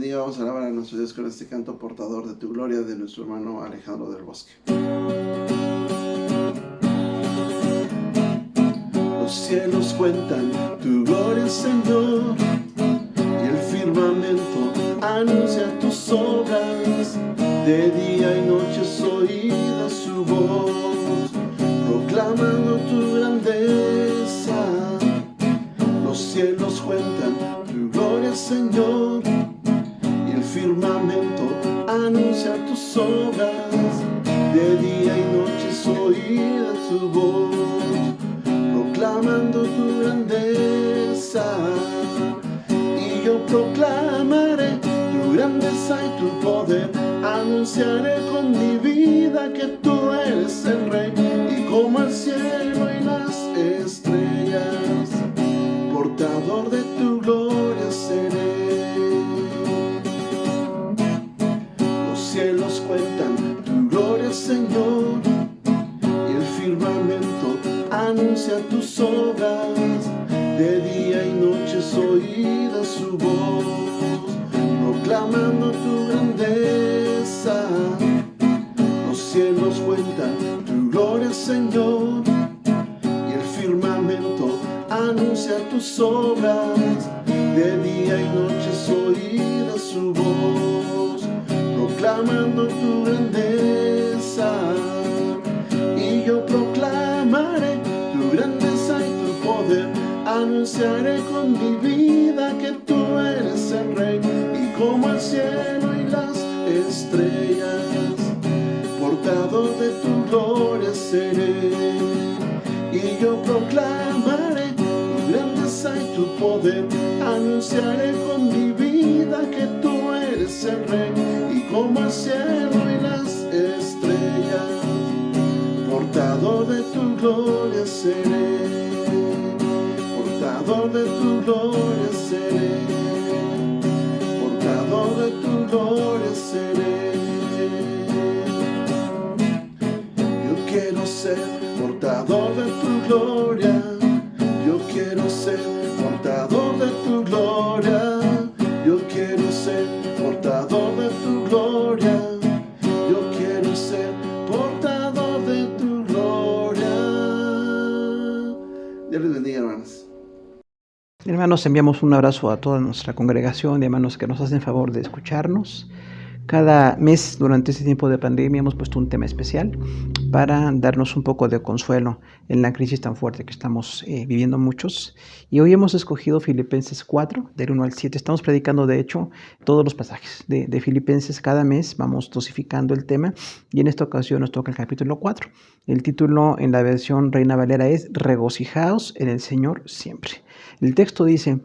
bendiga. Vamos a alabar a nuestro Dios con este canto portador de tu gloria de nuestro hermano Alejandro del Bosque. Los cielos cuentan tu gloria, Señor, y el firmamento anuncia tus obras. De día y noche es oída su voz, proclamando tu grandeza. Los cielos cuentan tu gloria, Señor, y el firmamento anuncia tus obras. De día y noche es oída tu voz, proclamando tu grandeza. Y yo proclamaré tu grandeza y tu poder, anunciaré con mi vida que tú eres el Rey, y como el cielo y las estrellas, portador de tu gloria seré. Los cielos cuentan tu gloria, Señor, y el firmamento anuncia tus obras. De día y noche es oída su voz, proclamando tu grandeza. Los cielos cuentan tu gloria, Señor, y el firmamento anuncia tus obras. De día y noche es oída su voz, proclamando tu grandeza. Y yo proclamaré tu grandeza y tu poder, anunciaré con mi vida que tú eres el Rey, y como el cielo y las estrellas, portador de tu gloria seré. Y yo proclamaré tu grandeza y tu poder, anunciaré con mi vida que tú eres el Rey, y como el cielo y las estrellas, portador de tu gloria seré. Portador de tu gloria seré, portador de tu gloria seré. Yo quiero ser portador de tu gloria, yo quiero ser portador de tu gloria, yo quiero ser portador de tu gloria, yo quiero ser portador de tu gloria. Dios les bendiga, hermanos. Hermanos, enviamos un abrazo a toda nuestra congregación de hermanos que nos hacen favor de escucharnos. Cada mes durante este tiempo de pandemia hemos puesto un tema especial para darnos un poco de consuelo en la crisis tan fuerte que estamos viviendo muchos. Y hoy hemos escogido Filipenses 4, del 1 al 7. Estamos predicando, de hecho, todos los pasajes de Filipenses. Cada mes vamos dosificando el tema y en esta ocasión nos toca el capítulo 4. El título en la versión Reina Valera es Regocijaos en el Señor siempre. El texto dice: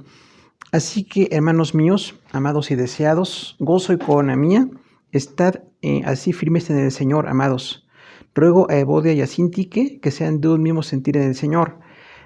así que, hermanos míos, amados y deseados, gozo y corona mía, estad así firmes en el Señor, amados. Ruego a Evodia y a Síntique que sean de un mismo sentir en el Señor.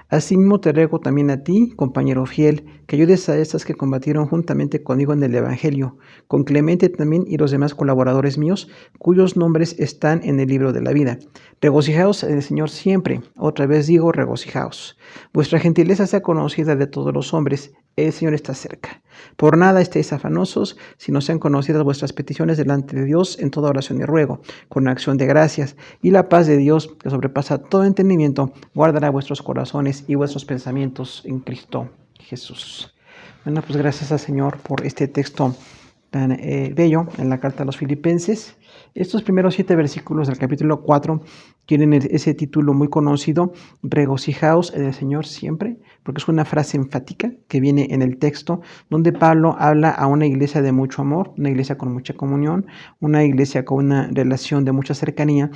Asimismo te ruego también a ti, compañero fiel, que ayudes a estas que combatieron juntamente conmigo en el Evangelio, con Clemente también y los demás colaboradores míos, cuyos nombres están en el libro de la vida. Regocijaos en el Señor siempre. Otra vez digo, regocijaos. Vuestra gentileza sea conocida de todos los hombres. El Señor está cerca. Por nada estéis afanosos, sino sean conocidas vuestras peticiones delante de Dios en toda oración y ruego, con acción de gracias. Y la paz de Dios, que sobrepasa todo entendimiento, guardará vuestros corazones y vuestros pensamientos en Cristo Jesús. Bueno, pues gracias al Señor por este texto tan bello en la carta a los Filipenses. Estos primeros 7 versículos del capítulo 4 tienen ese título muy conocido, regocijaos en el Señor siempre, porque es una frase enfática que viene en el texto, donde Pablo habla a una iglesia de mucho amor, una iglesia con mucha comunión, una iglesia con una relación de mucha cercanía,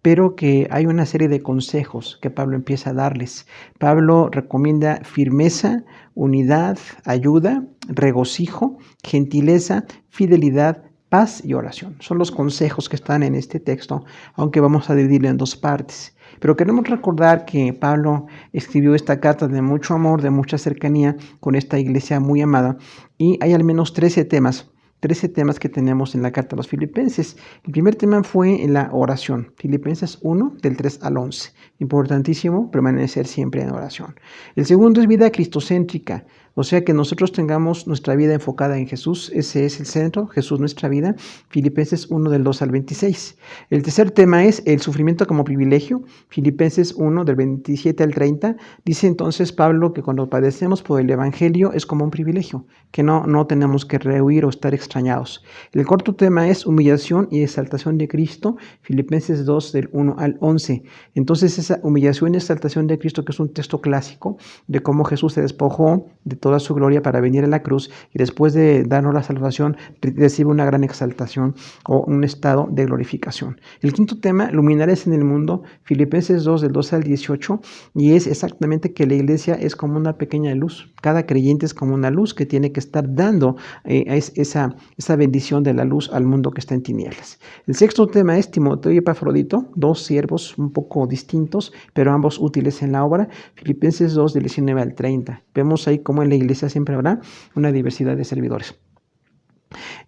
pero que hay una serie de consejos que Pablo empieza a darles. Pablo recomienda firmeza, unidad, ayuda, regocijo, gentileza, fidelidad, paz y oración. Son los consejos que están en este texto, aunque vamos a dividirlo en 2 partes. Pero queremos recordar que Pablo escribió esta carta de mucho amor, de mucha cercanía con esta iglesia muy amada, y hay al menos 13 temas que tenemos en la carta a los Filipenses. El primer tema fue en la oración, Filipenses 1, del 3 al 11. Importantísimo permanecer siempre en oración. El segundo es vida cristocéntrica, O sea, que nosotros tengamos nuestra vida enfocada en Jesús, ese es el centro, Jesús nuestra vida, Filipenses 1 del 2 al 26. El tercer tema es el sufrimiento como privilegio, Filipenses 1 del 27 al 30. Dice entonces Pablo que cuando padecemos por el Evangelio es como un privilegio, que no tenemos que rehuir o estar extrañados. El cuarto tema es humillación y exaltación de Cristo, Filipenses 2 del 1 al 11. Entonces esa humillación y exaltación de Cristo, que es un texto clásico de cómo Jesús se despojó de toda su gloria para venir a la cruz y después de darnos la salvación recibe una gran exaltación o un estado de glorificación. El quinto tema, luminares en el mundo, Filipenses 2 del 12 al 18, y es exactamente que la iglesia es como una pequeña luz. Cada creyente es como una luz que tiene que estar dando esa bendición de la luz al mundo que está en tinieblas. El sexto tema es Timoteo y Epafrodito, dos siervos un poco distintos, pero ambos útiles en la obra, Filipenses 2 del 19 al 30. Vemos ahí cómo en la iglesia siempre habrá una diversidad de servidores.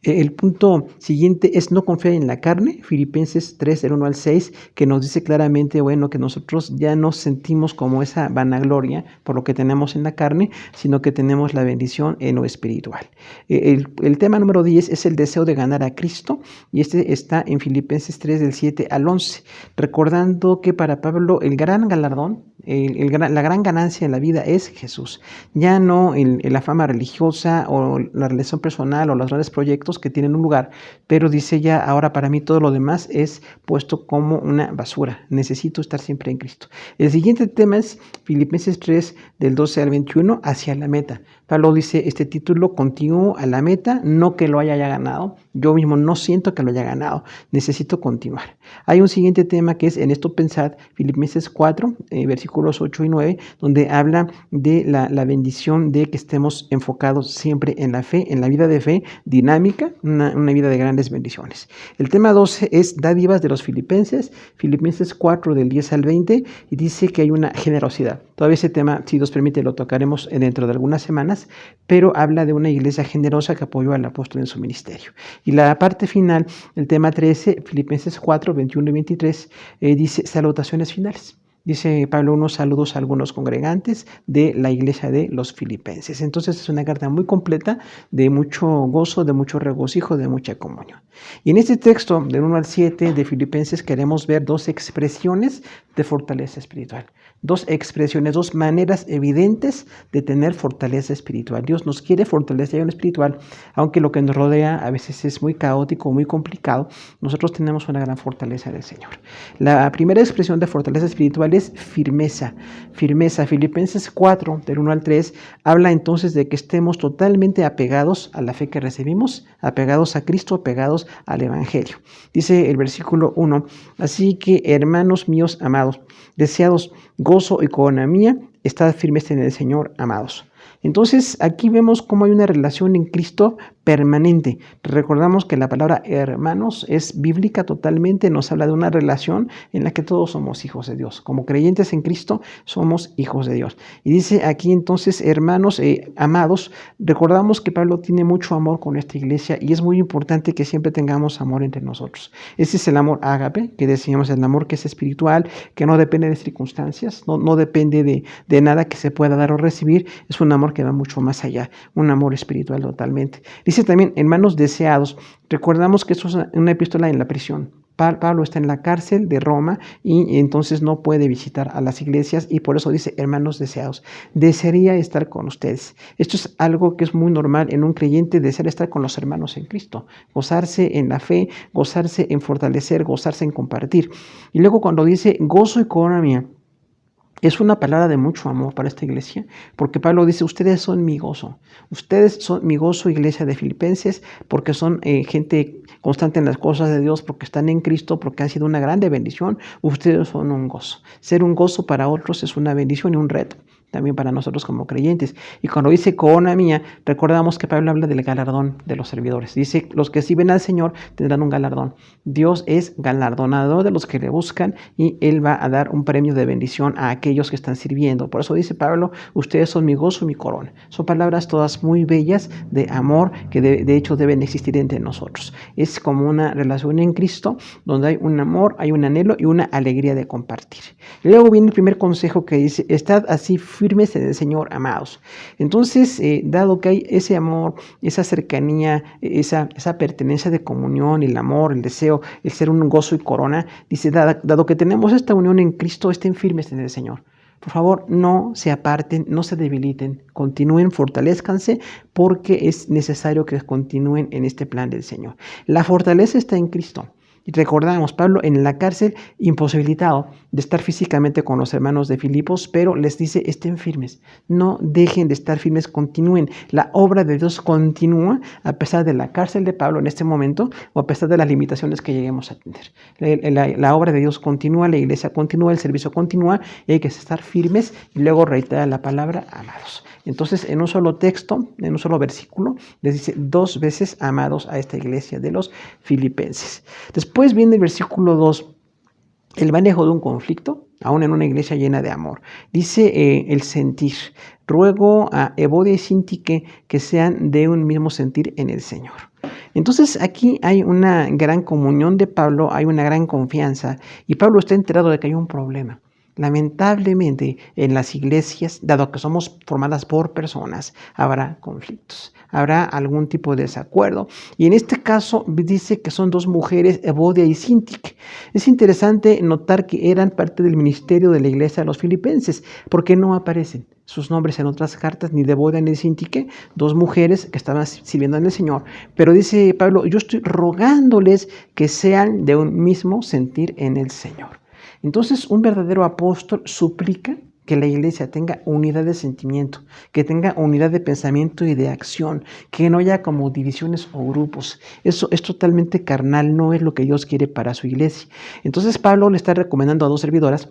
El punto siguiente es no confiar en la carne, Filipenses 3, del 1 al 6, que nos dice claramente, bueno, que nosotros ya no sentimos como esa vanagloria por lo que tenemos en la carne, sino que tenemos la bendición en lo espiritual. El tema número 10 es el deseo de ganar a Cristo, y este está en Filipenses 3, del 7 al 11, recordando que para Pablo el gran galardón, la gran ganancia en la vida es Jesús, ya no la fama religiosa o la relación personal o los grandes proyectos que tienen un lugar, pero dice ya, ahora para mí todo lo demás es puesto como una basura, necesito estar siempre en Cristo. El siguiente tema es Filipenses 3 del 12 al 21, hacia la meta. Pablo dice, este título continúo a la meta, no que lo haya ya ganado, yo mismo no siento que lo haya ganado, necesito continuar. Hay un siguiente tema que es en esto pensad, Filipenses 4, versículos 8 y 9, donde habla de la bendición de que estemos enfocados siempre en la fe, en la vida de fe dinámica, una vida de grandes bendiciones. El tema 12 es dádivas de los filipenses, Filipenses 4 del 10 al 20, y dice que hay una generosidad. Todavía ese tema, si Dios permite, lo tocaremos dentro de algunas semanas, pero habla de una iglesia generosa que apoyó al apóstol en su ministerio. Y la parte final, el tema 13, Filipenses 4, 21 y 23, dice salutaciones finales. Dice Pablo unos saludos a algunos congregantes de la iglesia de los filipenses. Entonces es una carta muy completa, de mucho gozo, de mucho regocijo, de mucha comunión. Y en este texto, del 1 al 7 de Filipenses, queremos ver dos expresiones de fortaleza espiritual. Dos expresiones, dos maneras evidentes de tener fortaleza espiritual. Dios nos quiere fortalecer en lo espiritual, aunque lo que nos rodea a veces es muy caótico, muy complicado. Nosotros tenemos una gran fortaleza del Señor. La primera expresión de fortaleza espiritual es firmeza. Firmeza. Filipenses 4, del 1 al 3, habla entonces de que estemos totalmente apegados a la fe que recibimos, apegados a Cristo, apegados al Evangelio. Dice el versículo 1, así que hermanos míos amados, deseados gozo y corona mía, estad firmes en el Señor, amados. Entonces aquí vemos cómo hay una relación en Cristo permanente. Recordamos que la palabra hermanos es bíblica totalmente, nos habla de una relación en la que todos somos hijos de Dios. Como creyentes en Cristo somos hijos de Dios. Y dice aquí entonces, hermanos amados, recordamos que Pablo tiene mucho amor con esta iglesia y es muy importante que siempre tengamos amor entre nosotros. Ese es el amor ágape, que decíamos, el amor que es espiritual, que no depende de circunstancias, no depende de nada que se pueda dar o recibir, es un amor que va mucho más allá, un amor espiritual totalmente. Dice también, hermanos deseados, recordamos que esto es una epístola en la prisión. Pablo está en la cárcel de Roma y entonces no puede visitar a las iglesias y por eso dice, hermanos deseados, desearía estar con ustedes. Esto es algo que es muy normal en un creyente, desear estar con los hermanos en Cristo, gozarse en la fe, gozarse en fortalecer, gozarse en compartir. Y luego cuando dice, gozo y corona mía, es una palabra de mucho amor para esta iglesia, porque Pablo dice, ustedes son mi gozo, iglesia de Filipenses, porque son gente constante en las cosas de Dios, porque están en Cristo, porque han sido una grande bendición, ustedes son un gozo. Ser un gozo para otros es una bendición y un reto, también para nosotros como creyentes. Y cuando dice corona mía, recordamos que Pablo habla del galardón de los servidores. Dice, los que sirven al Señor tendrán un galardón. Dios es galardonador de los que le buscan y Él va a dar un premio de bendición a aquellos que están sirviendo. Por eso dice Pablo, ustedes son mi gozo y mi corona. Son palabras todas muy bellas de amor que de hecho deben existir entre nosotros. Es como una relación en Cristo donde hay un amor, hay un anhelo y una alegría de compartir. Y luego viene el primer consejo que dice, estad así firmes en el Señor, amados. Entonces, dado que hay ese amor, esa cercanía, esa pertenencia de comunión, el amor, el deseo, el ser un gozo y corona, dice, dado que tenemos esta unión en Cristo, estén firmes en el Señor. Por favor, no se aparten, no se debiliten, continúen, fortalezcanse, porque es necesario que continúen en este plan del Señor. La fortaleza está en Cristo. Y recordamos, Pablo en la cárcel, imposibilitado de estar físicamente con los hermanos de Filipos, pero les dice, estén firmes, no dejen de estar firmes, continúen. La obra de Dios continúa a pesar de la cárcel de Pablo en este momento o a pesar de las limitaciones que lleguemos a tener. La obra de Dios continúa, la iglesia continúa, el servicio continúa y hay que estar firmes y luego reitera la palabra, amados. Entonces, en un solo texto, en un solo versículo, les dice 2 veces amados a esta iglesia de los filipenses. Después viene el versículo 2, el manejo de un conflicto, aún en una iglesia llena de amor. Dice el sentir. Ruego a Evodia y Síntique que sean de un mismo sentir en el Señor. Entonces aquí hay una gran comunión de Pablo, hay una gran confianza y Pablo está enterado de que hay un problema. Lamentablemente, en las iglesias, dado que somos formadas por personas, habrá conflictos, habrá algún tipo de desacuerdo. Y en este caso dice que son 2 mujeres, Evodia y Síntique. Es interesante notar que eran parte del ministerio de la iglesia de los filipenses, porque no aparecen sus nombres en otras cartas, ni de Evodia ni de Síntique, 2 mujeres que estaban sirviendo en el Señor. Pero dice Pablo, yo estoy rogándoles que sean de un mismo sentir en el Señor. Entonces, un verdadero apóstol suplica que la iglesia tenga unidad de sentimiento, que tenga unidad de pensamiento y de acción, que no haya como divisiones o grupos. Eso es totalmente carnal, no es lo que Dios quiere para su iglesia. Entonces, Pablo le está recomendando a 2 servidoras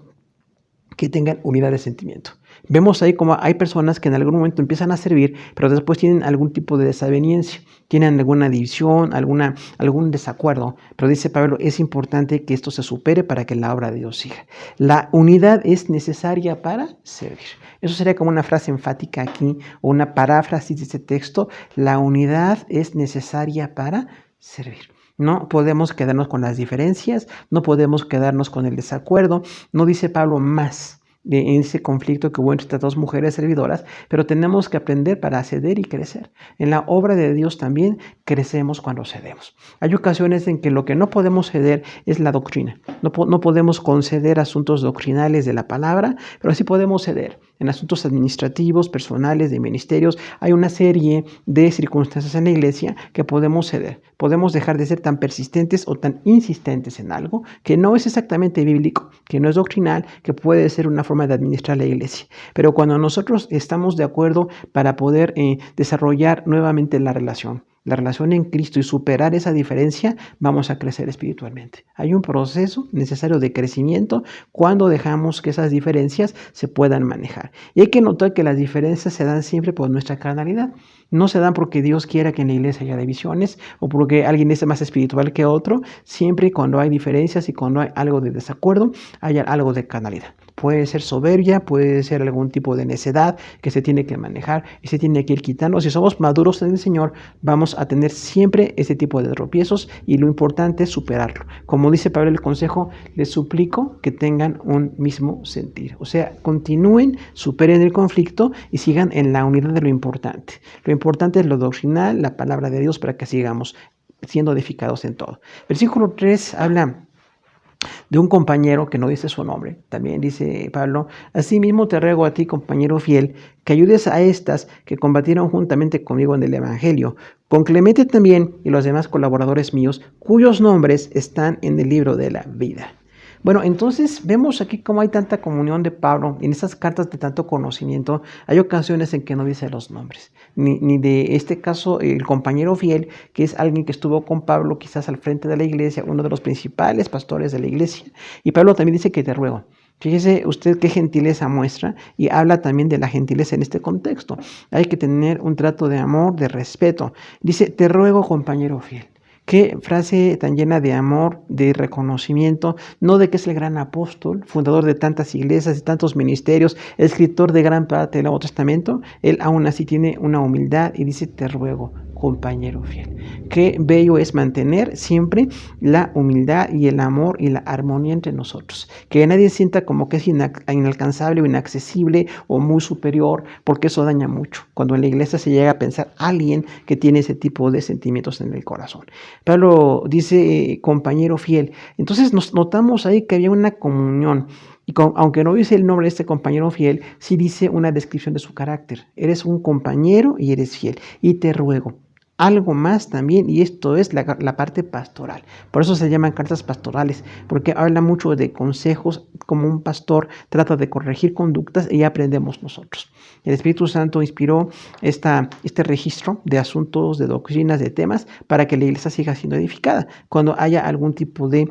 que tengan unidad de sentimiento. Vemos ahí como hay personas que en algún momento empiezan a servir, pero después tienen algún tipo de desaveniencia, tienen alguna división, algún desacuerdo. Pero dice Pablo, es importante que esto se supere para que la obra de Dios siga. La unidad es necesaria para servir. Eso sería como una frase enfática aquí, o una paráfrasis de este texto. La unidad es necesaria para servir. No podemos quedarnos con las diferencias, no podemos quedarnos con el desacuerdo. No dice Pablo más en ese conflicto que hubo entre estas 2 mujeres servidoras, pero tenemos que aprender para ceder y crecer. En la obra de Dios también crecemos cuando cedemos. Hay ocasiones en que lo que no podemos ceder es la doctrina. No podemos conceder asuntos doctrinales de la palabra, pero sí podemos ceder en asuntos administrativos, personales, de ministerios. Hay una serie de circunstancias en la iglesia que podemos ceder. Podemos dejar de ser tan persistentes o tan insistentes en algo que no es exactamente bíblico, que no es doctrinal, que puede ser una forma de administrar la iglesia. Pero cuando nosotros estamos de acuerdo para poder desarrollar nuevamente la relación en Cristo y superar esa diferencia, vamos a crecer espiritualmente. Hay un proceso necesario de crecimiento cuando dejamos que esas diferencias se puedan manejar. Y hay que notar que las diferencias se dan siempre por nuestra carnalidad. No se dan porque Dios quiera que en la iglesia haya divisiones o porque alguien es más espiritual que otro. Siempre cuando hay diferencias y cuando hay algo de desacuerdo, hay algo de carnalidad. Puede ser soberbia, puede ser algún tipo de necedad que se tiene que manejar y se tiene que ir quitando. Si somos maduros en el Señor, vamos a tener siempre ese tipo de tropiezos y lo importante es superarlo. Como dice Pablo en el consejo, les suplico que tengan un mismo sentir. O sea, continúen, superen el conflicto y sigan en la unidad de lo importante. Lo importante es lo doctrinal, la palabra de Dios, para que sigamos siendo edificados en todo. Versículo 3 habla de un compañero que no dice su nombre. También dice Pablo, asimismo te ruego a ti, compañero fiel, que ayudes a estas que combatieron juntamente conmigo en el Evangelio, con Clemente también y los demás colaboradores míos, cuyos nombres están en el libro de la vida. Bueno, entonces vemos aquí cómo hay tanta comunión de Pablo en esas cartas de tanto conocimiento. Hay ocasiones en que no dice los nombres, ni de este caso el compañero fiel, que es alguien que estuvo con Pablo quizás al frente de la iglesia, uno de los principales pastores de la iglesia. Y Pablo también dice que te ruego. Fíjese usted qué gentileza muestra y habla también de la gentileza en este contexto. Hay que tener un trato de amor, de respeto. Dice, te ruego, compañero fiel. Qué frase tan llena de amor, de reconocimiento, no de que es el gran apóstol, fundador de tantas iglesias y tantos ministerios, escritor de gran parte del Nuevo Testamento. Él aún así tiene una humildad y dice, te ruego, compañero fiel. Qué bello es mantener siempre la humildad y el amor y la armonía entre nosotros. Que nadie sienta como que es inalcanzable o inaccesible o muy superior, porque eso daña mucho. Cuando en la iglesia se llega a pensar alguien que tiene ese tipo de sentimientos en el corazón. Pablo dice compañero fiel. Entonces nos notamos ahí que había una comunión. Y aunque no dice el nombre de este compañero fiel, sí dice una descripción de su carácter. Eres un compañero y eres fiel. Y te ruego algo más también, y esto es la parte pastoral. Por eso se llaman cartas pastorales, porque habla mucho de consejos, como un pastor trata de corregir conductas y aprendemos nosotros. El Espíritu Santo inspiró este registro de asuntos, de doctrinas, de temas, para que la iglesia siga siendo edificada cuando haya algún tipo de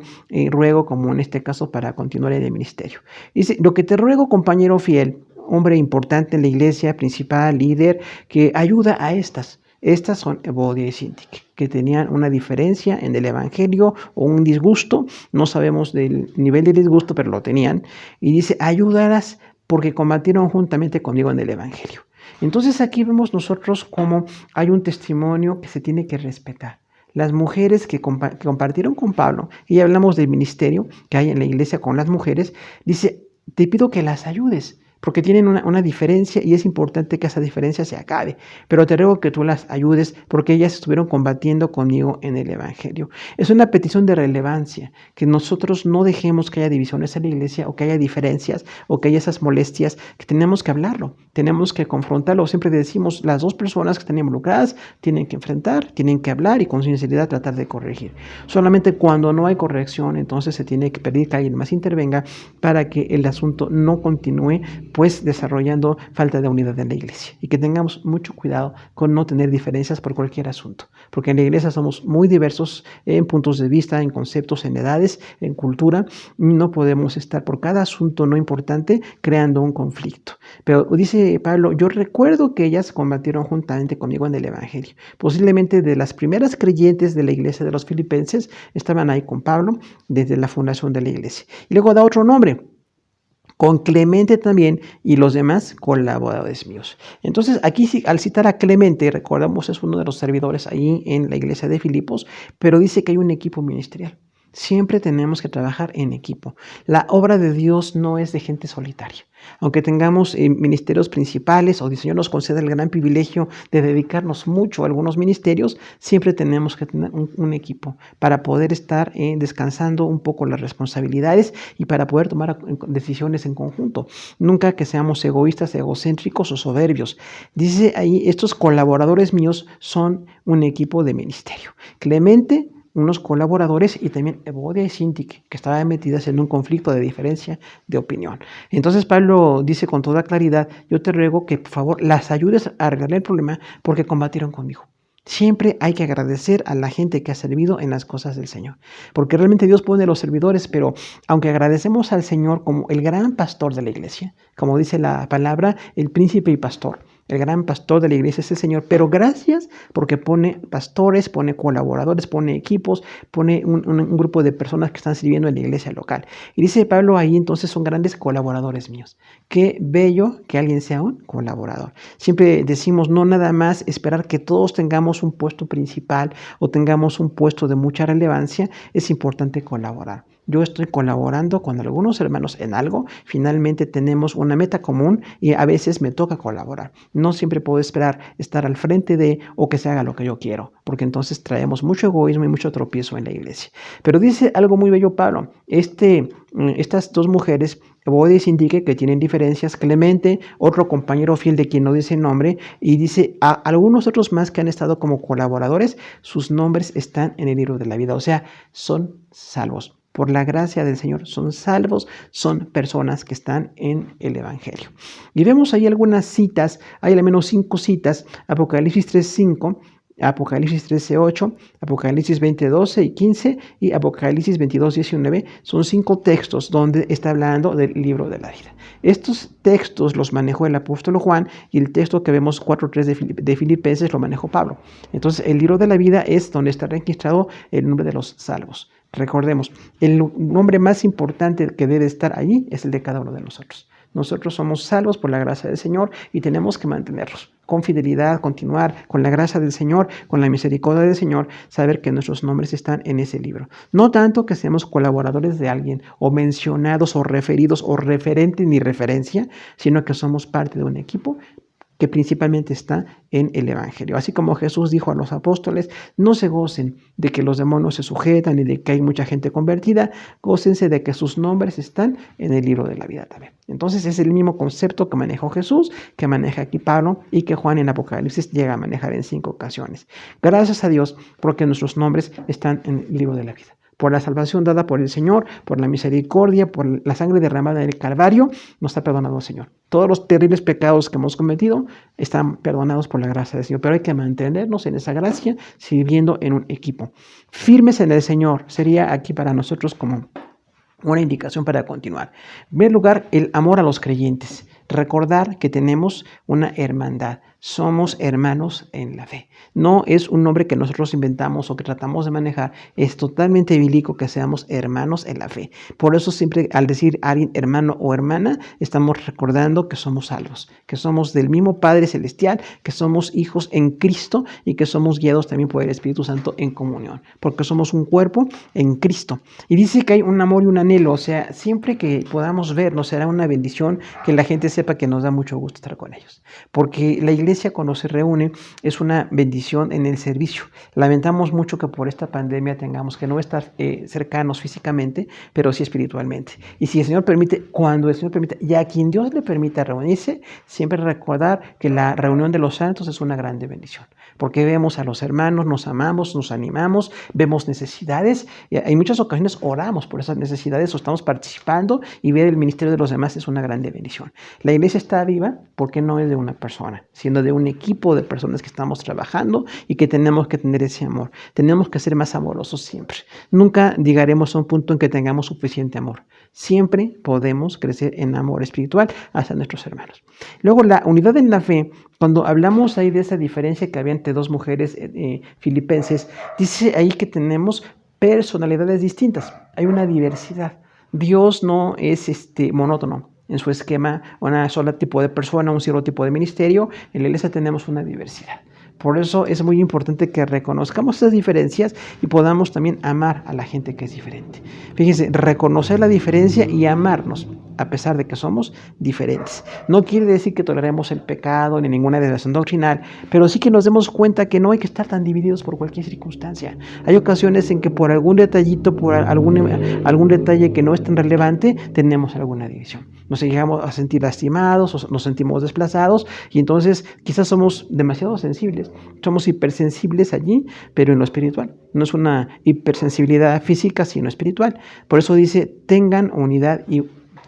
ruego, como en este caso para continuar en el ministerio. Dice, lo que te ruego, compañero fiel, hombre importante en la iglesia, principal, líder, que ayuda a estas. Estas son Evodia y Síntique, que tenían una diferencia en el evangelio o un disgusto. No sabemos del nivel de disgusto, pero lo tenían. Y dice, ayúdalas porque combatieron juntamente conmigo en el evangelio. Entonces aquí vemos nosotros cómo hay un testimonio que se tiene que respetar. Las mujeres que compartieron con Pablo, y hablamos del ministerio que hay en la iglesia con las mujeres, dice, te pido que las ayudes, porque tienen una diferencia y es importante que esa diferencia se acabe. Pero te ruego que tú las ayudes porque ellas estuvieron combatiendo conmigo en el evangelio. Es una petición de relevancia, que nosotros no dejemos que haya divisiones en la iglesia o que haya diferencias o que haya esas molestias, que tenemos que hablarlo, tenemos que confrontarlo. Siempre decimos, las dos personas que están involucradas tienen que enfrentar, tienen que hablar y con sinceridad tratar de corregir. Solamente cuando no hay corrección, entonces se tiene que pedir que alguien más intervenga para que el asunto no continúe pues desarrollando falta de unidad en la iglesia, y que tengamos mucho cuidado con no tener diferencias por cualquier asunto, porque en la iglesia somos muy diversos en puntos de vista, en conceptos, en edades, en cultura, y no podemos estar por cada asunto no importante creando un conflicto. Pero dice Pablo, yo recuerdo que ellas combatieron juntamente conmigo en el evangelio. Posiblemente de las primeras creyentes de la iglesia de los filipenses estaban ahí con Pablo desde la fundación de la iglesia. Y luego da otro nombre, con Clemente también y los demás colaboradores míos. Entonces aquí al citar a Clemente, recordamos es uno de los servidores ahí en la iglesia de Filipos, pero dice que hay un equipo ministerial. Siempre tenemos que trabajar en equipo. La obra de Dios no es de gente solitaria. Aunque tengamos ministerios principales o el Señor nos conceda el gran privilegio de dedicarnos mucho a algunos ministerios, siempre tenemos que tener un equipo para poder estar descansando un poco las responsabilidades y para poder tomar decisiones en conjunto. Nunca que seamos egoístas, egocéntricos o soberbios. Dice ahí, estos colaboradores míos son un equipo de ministerio. Clemente, unos colaboradores, y también Evodia y Síntique, que estaban metidas en un conflicto de diferencia de opinión. Entonces Pablo dice con toda claridad, yo te ruego que por favor las ayudes a arreglar el problema porque combatieron conmigo. Siempre hay que agradecer a la gente que ha servido en las cosas del Señor, porque realmente Dios pone los servidores, pero aunque agradecemos al Señor como el gran pastor de la iglesia, como dice la palabra, el príncipe y pastor, el gran pastor de la iglesia es el Señor, pero gracias porque pone pastores, pone colaboradores, pone equipos, pone un grupo de personas que están sirviendo en la iglesia local. Y dice Pablo ahí, entonces son grandes colaboradores míos. Qué bello que alguien sea un colaborador. Siempre decimos, no nada más esperar que todos tengamos un puesto principal o tengamos un puesto de mucha relevancia, es importante colaborar. Yo estoy colaborando con algunos hermanos en algo, finalmente tenemos una meta común y a veces me toca colaborar. No siempre puedo esperar estar al frente de o que se haga lo que yo quiero, porque entonces traemos mucho egoísmo y mucho tropiezo en la iglesia. Pero dice algo muy bello Pablo, estas dos mujeres, Evodia y Síntique, que tienen diferencias, Clemente, otro compañero fiel de quien no dice nombre, y dice a algunos otros más que han estado como colaboradores, sus nombres están en el libro de la vida, o sea, son salvos. Por la gracia del Señor son salvos, son personas que están en el Evangelio. Y vemos ahí algunas citas, hay al menos 5 citas, Apocalipsis 3:5, Apocalipsis 13:8, Apocalipsis 20:12 y 15 y Apocalipsis 22:19. Son 5 textos donde está hablando del libro de la vida. Estos textos los manejó el apóstol Juan y el texto que vemos 4:3 de Filipenses lo manejó Pablo. Entonces el libro de la vida es donde está registrado el nombre de los salvos. Recordemos, el nombre más importante que debe estar allí es el de cada uno de nosotros. Nosotros somos salvos por la gracia del Señor y tenemos que mantenerlos con fidelidad, continuar con la gracia del Señor, con la misericordia del Señor, saber que nuestros nombres están en ese libro. No tanto que seamos colaboradores de alguien o mencionados o referidos o referentes ni referencia, sino que somos parte de un equipo que principalmente está en el Evangelio. Así como Jesús dijo a los apóstoles, no se gocen de que los demonios se sujetan y de que hay mucha gente convertida, gócense de que sus nombres están en el libro de la vida también. Entonces es el mismo concepto que manejó Jesús, que maneja aquí Pablo y que Juan en Apocalipsis llega a manejar en 5 ocasiones. Gracias a Dios porque nuestros nombres están en el libro de la vida. Por la salvación dada por el Señor, por la misericordia, por la sangre derramada en el Calvario, nos ha perdonado el Señor. Todos los terribles pecados que hemos cometido están perdonados por la gracia del Señor, pero hay que mantenernos en esa gracia, sirviendo en un equipo. Firmes en el Señor sería aquí para nosotros como una indicación para continuar. En primer lugar, el amor a los creyentes. Recordar que tenemos una hermandad. Somos hermanos en la fe. No es un nombre que nosotros inventamos o que tratamos de manejar. Es totalmente bíblico que seamos hermanos en la fe. Por eso siempre al decir a alguien hermano o hermana, estamos recordando que somos salvos, que somos del mismo Padre Celestial, que somos hijos en Cristo y que somos guiados también por el Espíritu Santo en comunión, porque somos un cuerpo en Cristo. Y dice que hay un amor y un anhelo, o sea, siempre que podamos vernos será una bendición que la gente sepa que nos da mucho gusto estar con ellos, porque la iglesia cuando se reúne es una bendición en el servicio. Lamentamos mucho que por esta pandemia tengamos que no estar cercanos físicamente, pero sí espiritualmente. Y si el Señor permite, cuando el Señor permite, y a quien Dios le permita reunirse, siempre recordar que la reunión de los santos es una grande bendición, porque vemos a los hermanos, nos amamos, nos animamos, vemos necesidades, y en muchas ocasiones oramos por esas necesidades o estamos participando, y ver el ministerio de los demás es una grande bendición. La iglesia está viva porque no es de una persona, sino de un equipo de personas que estamos trabajando y que tenemos que tener ese amor. Tenemos que ser más amorosos siempre. Nunca llegaremos a un punto en que tengamos suficiente amor. Siempre podemos crecer en amor espiritual hacia nuestros hermanos. Luego, la unidad en la fe. Cuando hablamos ahí de esa diferencia que había entre dos mujeres filipenses, dice ahí que tenemos personalidades distintas. Hay una diversidad. Dios no es monótono en su esquema, una sola tipo de persona, un solo tipo de ministerio. En la iglesia tenemos una diversidad. Por eso es muy importante que reconozcamos esas diferencias y podamos también amar a la gente que es diferente. Fíjense, reconocer la diferencia y amarnos a pesar de que somos diferentes. No quiere decir que toleremos el pecado ni ninguna desviación doctrinal, pero sí que nos demos cuenta que no hay que estar tan divididos por cualquier circunstancia. Hay ocasiones en que por algún detallito, por algún detalle que no es tan relevante, tenemos alguna división. Nos llegamos a sentir lastimados o nos sentimos desplazados y entonces quizás somos demasiado sensibles. Somos hipersensibles allí, pero en lo espiritual. No es una hipersensibilidad física, sino espiritual. Por eso dice, tengan unidad y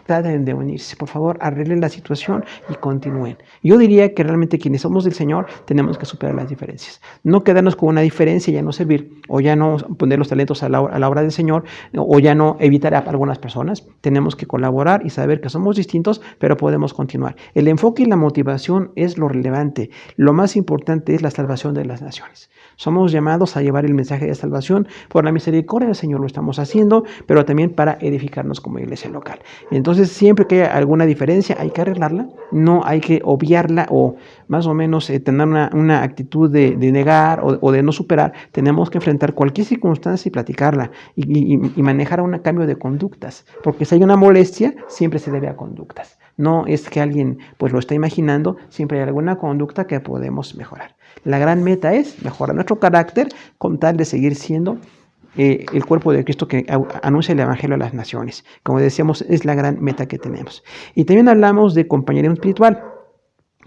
traten de unirse. Por favor, arreglen la situación y continúen. Yo diría que realmente quienes somos del Señor tenemos que superar las diferencias. No quedarnos con una diferencia y ya no servir, o ya no poner los talentos a la obra del Señor, o ya no evitar a algunas personas. Tenemos que colaborar y saber que somos distintos, pero podemos continuar. El enfoque y la motivación es lo relevante. Lo más importante es la salvación de las naciones. Somos llamados a llevar el mensaje de salvación. Por la misericordia del Señor lo estamos haciendo, pero también para edificarnos como iglesia local. Entonces, siempre que haya alguna diferencia, hay que arreglarla. No hay que obviarla o más o menos tener una actitud de negar o de no superar. Tenemos que enfrentar cualquier circunstancia y platicarla y manejar un cambio de conductas. Porque si hay una molestia, siempre se debe a conductas. No es que alguien pues lo está imaginando, siempre hay alguna conducta que podemos mejorar. La gran meta es mejorar nuestro carácter con tal de seguir siendo el cuerpo de Cristo que anuncia el Evangelio a las naciones. Como decíamos, es la gran meta que tenemos. Y también hablamos de compañerismo espiritual.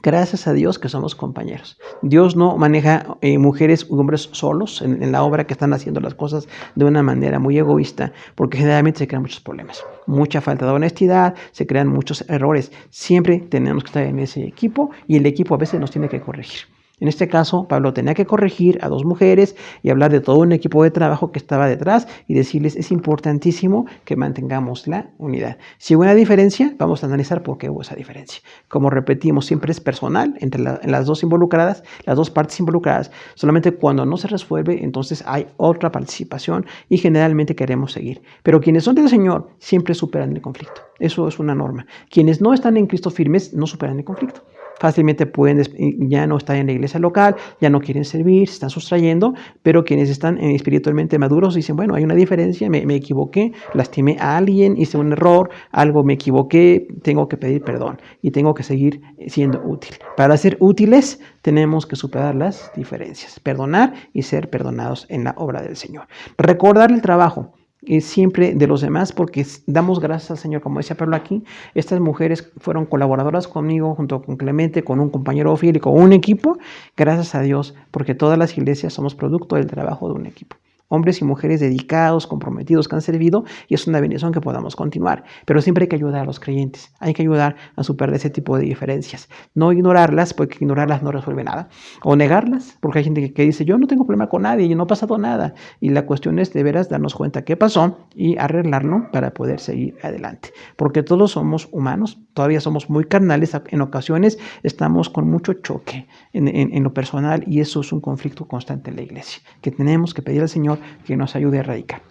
Gracias a Dios que somos compañeros. Dios no maneja mujeres u hombres solos en la obra, que están haciendo las cosas de una manera muy egoísta, porque generalmente se crean muchos problemas. Mucha falta de honestidad, se crean muchos errores. Siempre tenemos que estar en ese equipo y el equipo a veces nos tiene que corregir. En este caso, Pablo tenía que corregir a 2 mujeres y hablar de todo un equipo de trabajo que estaba detrás y decirles, es importantísimo que mantengamos la unidad. Si hubo una diferencia, vamos a analizar por qué hubo esa diferencia. Como repetimos, siempre es personal entre las 2 involucradas, las 2 partes involucradas. Solamente cuando no se resuelve, entonces hay otra participación y generalmente queremos seguir. Pero quienes son del Señor siempre superan el conflicto. Eso es una norma. Quienes no están en Cristo firmes no superan el conflicto. Fácilmente pueden ya no estar en la iglesia local, ya no quieren servir, se están sustrayendo, pero quienes están espiritualmente maduros dicen, bueno, hay una diferencia, me equivoqué, lastimé a alguien, hice un error, algo me equivoqué, tengo que pedir perdón y tengo que seguir siendo útil. Para ser útiles tenemos que superar las diferencias, perdonar y ser perdonados en la obra del Señor. Recordar el trabajo siempre de los demás, porque damos gracias al Señor, como decía Pablo aquí. Estas mujeres fueron colaboradoras conmigo, junto con Clemente, con un compañero fiel y con un equipo. Gracias a Dios, porque todas las iglesias somos producto del trabajo de un equipo. Hombres y mujeres dedicados, comprometidos, que han servido, y es una bendición que podamos continuar. Pero siempre hay que ayudar a los creyentes, hay que ayudar a superar ese tipo de diferencias. No ignorarlas, porque ignorarlas no resuelve nada. O negarlas, porque hay gente que dice, yo no tengo problema con nadie, y no ha pasado nada. Y la cuestión es de veras darnos cuenta qué pasó y arreglarlo para poder seguir adelante. Porque todos somos humanos, todavía somos muy carnales, en ocasiones estamos con mucho choque en lo personal, y eso es un conflicto constante en la iglesia, que tenemos que pedir al Señor que nos ayude a erradicar.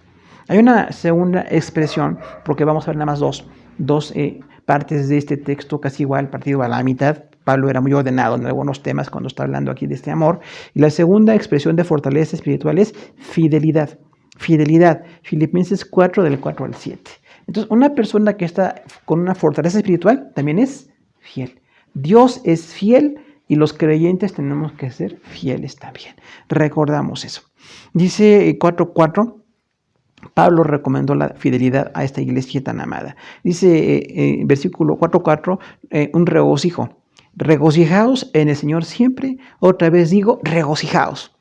Hay una segunda expresión, porque vamos a ver nada más dos partes de este texto casi igual, partido a la mitad. Pablo era muy ordenado en algunos temas cuando está hablando aquí de este amor. Y la segunda expresión de fortaleza espiritual es fidelidad. Fidelidad, Filipenses 4, del 4 al 7. Entonces, una persona que está con una fortaleza espiritual también es fiel. Dios es fiel y los creyentes tenemos que ser fieles también. Recordamos eso. Dice 4:4, Pablo recomendó la fidelidad a esta iglesia tan amada. Dice versículo 4:4, un regocijo. Regocijaos en el Señor siempre. Otra vez digo, regocijaos.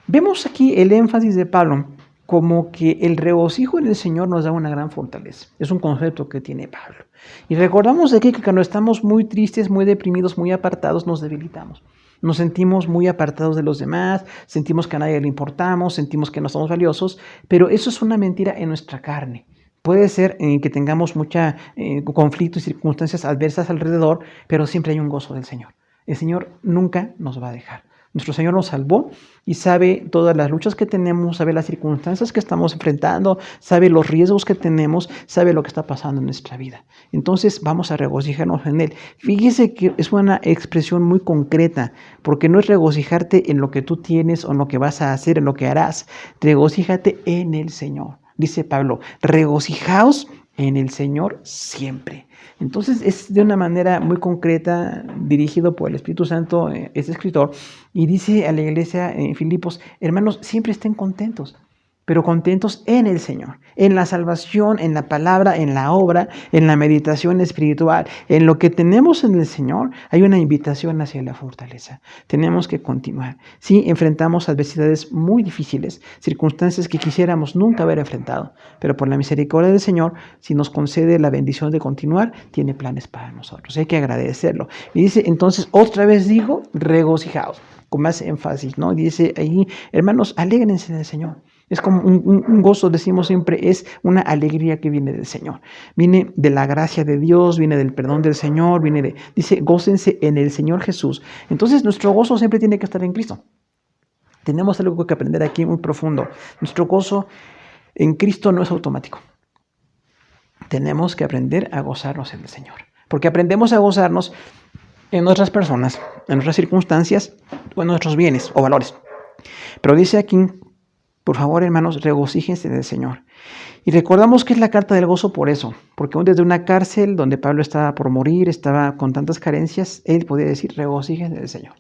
Vemos aquí el énfasis de Pablo como que el regocijo en el Señor nos da una gran fortaleza. Es un concepto que tiene Pablo. Y recordamos aquí que cuando estamos muy tristes, muy deprimidos, muy apartados, nos debilitamos. Nos sentimos muy apartados de los demás, sentimos que a nadie le importamos, sentimos que no somos valiosos, pero eso es una mentira en nuestra carne. Puede ser que tengamos mucha conflicto y circunstancias adversas alrededor, pero siempre hay un gozo del Señor. El Señor nunca nos va a dejar. Nuestro Señor nos salvó y sabe todas las luchas que tenemos, sabe las circunstancias que estamos enfrentando, sabe los riesgos que tenemos, sabe lo que está pasando en nuestra vida. Entonces vamos a regocijarnos en Él. Fíjese que es una expresión muy concreta, porque no es regocijarte en lo que tú tienes o en lo que vas a hacer, en lo que harás. Regocíjate en el Señor. Dice Pablo, regocijaos en el Señor siempre. Entonces es de una manera muy concreta, dirigido por el Espíritu Santo, este escritor, y dice a la iglesia en Filipos, hermanos, siempre estén contentos, pero contentos en el Señor, en la salvación, en la palabra, en la obra, en la meditación espiritual, en lo que tenemos en el Señor. Hay una invitación hacia la fortaleza. Tenemos que continuar. Sí, enfrentamos adversidades muy difíciles, circunstancias que quisiéramos nunca haber enfrentado, pero por la misericordia del Señor, si nos concede la bendición de continuar, tiene planes para nosotros. Hay que agradecerlo. Y dice, entonces, otra vez digo, regocijaos, con más énfasis, ¿no? Dice ahí, hermanos, alégrense en el Señor. Es como un gozo, decimos siempre, es una alegría que viene del Señor. Viene de la gracia de Dios, viene del perdón del Señor, dice, gócense en el Señor Jesús. Entonces, nuestro gozo siempre tiene que estar en Cristo. Tenemos algo que aprender aquí muy profundo. Nuestro gozo en Cristo no es automático. Tenemos que aprender a gozarnos en el Señor. Porque aprendemos a gozarnos en otras personas, en otras circunstancias o en nuestros bienes o valores. Pero dice aquí, por favor, hermanos, regocíjense en el Señor. Y recordamos que es la carta del gozo por eso, porque aún desde una cárcel donde Pablo estaba por morir, estaba con tantas carencias, él podía decir, regocíjense en el Señor.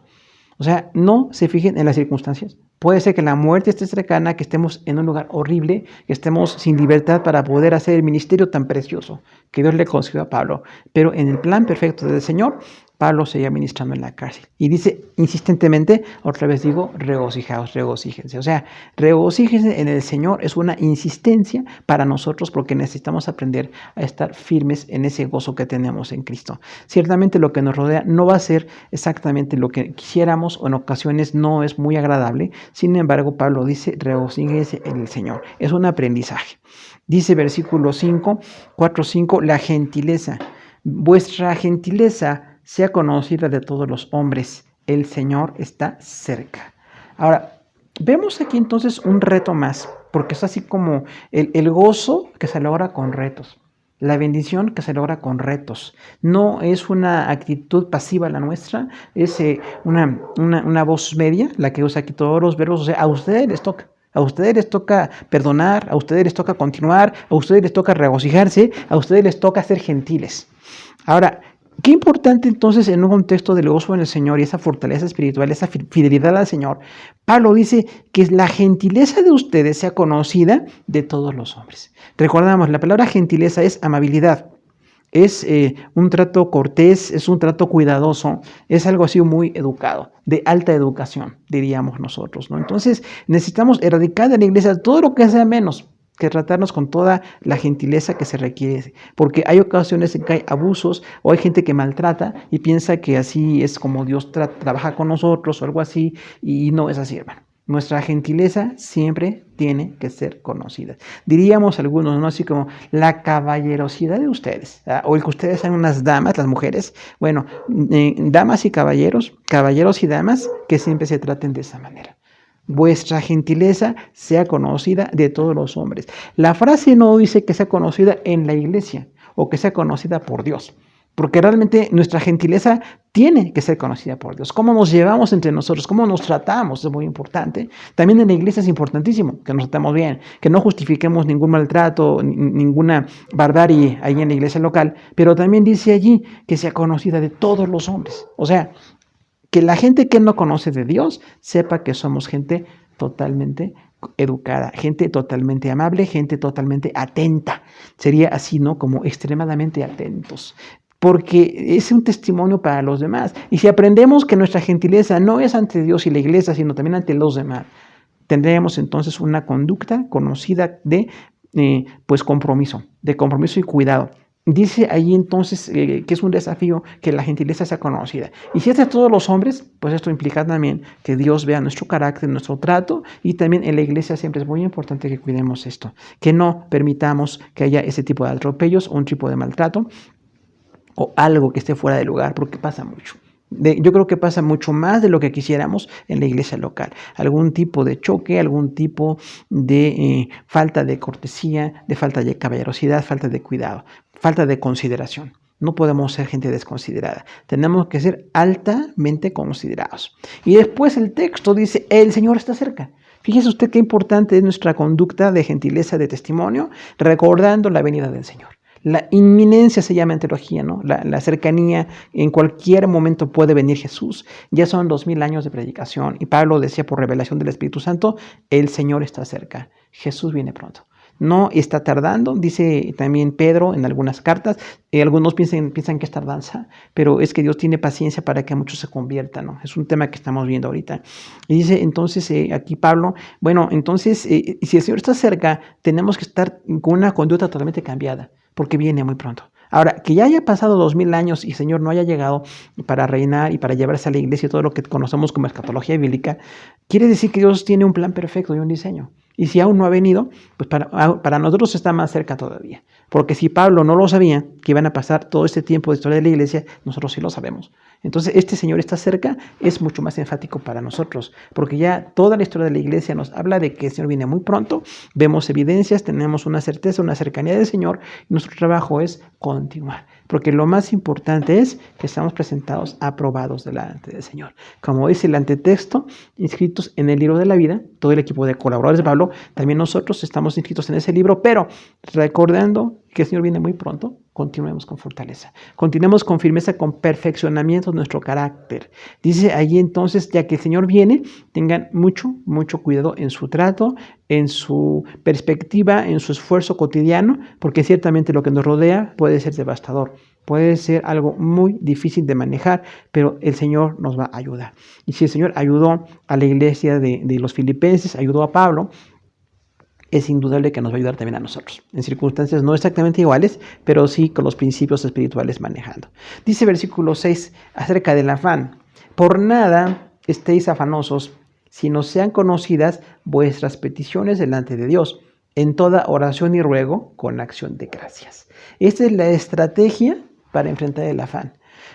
O sea, no se fijen en las circunstancias. Puede ser que la muerte esté cercana, que estemos en un lugar horrible, que estemos sin libertad para poder hacer el ministerio tan precioso que Dios le concedió a Pablo. Pero en el plan perfecto del Señor, Pablo seguía ministrando en la cárcel. Y dice insistentemente, otra vez digo, regocijaos, regocíjense. O sea, regocíjense en el Señor es una insistencia para nosotros porque necesitamos aprender a estar firmes en ese gozo que tenemos en Cristo. Ciertamente lo que nos rodea no va a ser exactamente lo que quisiéramos o en ocasiones no es muy agradable. Sin embargo, Pablo dice, regocíjense en el Señor. Es un aprendizaje. Dice versículo 5, 4, 5, la gentileza. Vuestra gentileza sea conocida de todos los hombres. El Señor está cerca. Ahora, vemos aquí entonces un reto más, porque es así como el gozo que se logra con retos. La bendición que se logra con retos. No es una actitud pasiva la nuestra, es una voz media, la que usa aquí todos los verbos. O sea, a ustedes les toca. A ustedes les toca perdonar, a ustedes les toca continuar, a ustedes les toca regocijarse, a ustedes les toca ser gentiles. Ahora, qué importante entonces en un contexto del gozo en el Señor y esa fortaleza espiritual, esa fidelidad al Señor, Pablo dice que la gentileza de ustedes sea conocida de todos los hombres. Recordamos, la palabra gentileza es amabilidad. Es un trato cortés, es un trato cuidadoso, es algo así muy educado, de alta educación, diríamos nosotros, ¿no? Entonces necesitamos erradicar de la iglesia todo lo que sea menos que tratarnos con toda la gentileza que se requiere, porque hay ocasiones en que hay abusos o hay gente que maltrata y piensa que así es como Dios trabaja con nosotros o algo así, y no es así, hermano. Nuestra gentileza siempre tiene que ser conocida. Diríamos algunos, ¿no? Así como la caballerosidad de ustedes, ¿verdad? O el que ustedes sean unas damas, las mujeres. Bueno, damas y caballeros, caballeros y damas, que siempre se traten de esa manera. Vuestra gentileza sea conocida de todos los hombres. La frase no dice que sea conocida en la iglesia o que sea conocida por Dios. Porque realmente nuestra gentileza tiene que ser conocida por Dios. Cómo nos llevamos entre nosotros, cómo nos tratamos es muy importante. También en la iglesia es importantísimo que nos tratemos bien, que no justifiquemos ningún maltrato, ninguna barbarie ahí en la iglesia local. Pero también dice allí que sea conocida de todos los hombres. O sea, que la gente que no conoce de Dios sepa que somos gente totalmente educada, gente totalmente amable, gente totalmente atenta. Sería así, ¿no? Como extremadamente atentos. Porque es un testimonio para los demás. Y si aprendemos que nuestra gentileza no es ante Dios y la iglesia, sino también ante los demás, tendremos entonces una conducta conocida de compromiso y cuidado. Dice ahí entonces que es un desafío que la gentileza sea conocida. Y si es de todos los hombres, pues esto implica también que Dios vea nuestro carácter, nuestro trato, y también en la iglesia siempre es muy importante que cuidemos esto, que no permitamos que haya ese tipo de atropellos o un tipo de maltrato o algo que esté fuera de lugar, porque pasa mucho. Yo creo que pasa mucho más de lo que quisiéramos en la iglesia local. Algún tipo de choque, algún tipo de falta de cortesía, de falta de caballerosidad, falta de cuidado, falta de consideración. No podemos ser gente desconsiderada. Tenemos que ser altamente considerados. Y después el texto dice, el Señor está cerca. Fíjese usted qué importante es nuestra conducta de gentileza, de testimonio, recordando la venida del Señor. La inminencia se llama en teología, ¿no? La cercanía, en cualquier momento puede venir Jesús. Ya son 2000 años de predicación y Pablo decía por revelación del Espíritu Santo, el Señor está cerca, Jesús viene pronto. No está tardando, dice también Pedro en algunas cartas. Algunos piensan que es tardanza, pero es que Dios tiene paciencia para que muchos se conviertan, ¿no? Es un tema que estamos viendo ahorita. Y dice entonces aquí Pablo, bueno, entonces si el Señor está cerca, tenemos que estar con una conducta totalmente cambiada, porque viene muy pronto. Ahora, que ya haya pasado 2000 años y el Señor no haya llegado para reinar y para llevarse a la iglesia todo lo que conocemos como escatología bíblica, quiere decir que Dios tiene un plan perfecto y un diseño. Y si aún no ha venido, pues para nosotros está más cerca todavía. Porque si Pablo no lo sabía, que iban a pasar todo este tiempo de historia de la iglesia, nosotros sí lo sabemos. Entonces, este Señor está cerca, es mucho más enfático para nosotros, porque ya toda la historia de la iglesia nos habla de que el Señor viene muy pronto, vemos evidencias, tenemos una certeza, una cercanía del Señor, y nuestro trabajo es continuar. Porque lo más importante es que estamos presentados aprobados delante del Señor. Como dice el antetexto, inscritos en el libro de la vida, todo el equipo de colaboradores de Pablo, también nosotros estamos inscritos en ese libro, pero recordando que el Señor viene muy pronto continuemos con fortaleza, continuemos con firmeza, con perfeccionamiento de nuestro carácter. Dice allí entonces, ya que el Señor viene, tengan mucho, mucho cuidado en su trato, en su perspectiva, en su esfuerzo cotidiano, porque ciertamente lo que nos rodea puede ser devastador, puede ser algo muy difícil de manejar, pero el Señor nos va a ayudar. Y si el Señor ayudó a la iglesia de los filipenses, ayudó a Pablo, es indudable que nos va a ayudar también a nosotros, en circunstancias no exactamente iguales, pero sí con los principios espirituales manejando. Dice versículo 6 acerca del afán: por nada estéis afanosos, sino sean conocidas vuestras peticiones delante de Dios, en toda oración y ruego con acción de gracias. Esta es la estrategia para enfrentar el afán.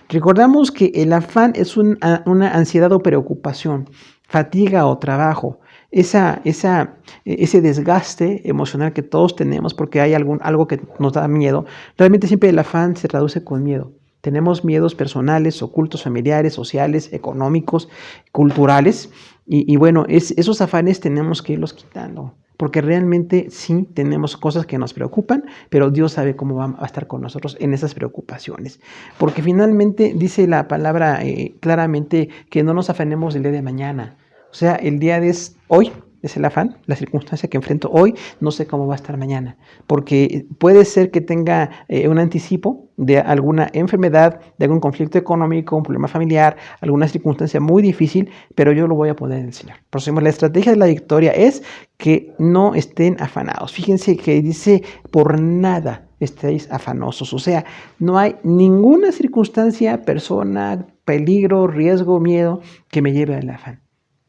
Recordamos que el afán es una ansiedad o preocupación, fatiga o trabajo, ese desgaste emocional que todos tenemos porque hay algo que nos da miedo. Realmente siempre el afán se traduce con miedo. Tenemos miedos personales, ocultos, familiares, sociales, económicos, culturales. Y bueno, esos afanes tenemos que irlos quitando. Porque realmente sí tenemos cosas que nos preocupan, pero Dios sabe cómo va a estar con nosotros en esas preocupaciones. Porque finalmente dice la palabra claramente que no nos afanemos el día de mañana. O sea, el día de hoy es el afán, la circunstancia que enfrento hoy, no sé cómo va a estar mañana, porque puede ser que tenga un anticipo de alguna enfermedad, de algún conflicto económico, un problema familiar, alguna circunstancia muy difícil, pero yo lo voy a poner en el Señor. Por eso la estrategia de la victoria es que no estén afanados. Fíjense que dice, por nada estéis afanosos, o sea, no hay ninguna circunstancia, persona, peligro, riesgo, miedo que me lleve al afán.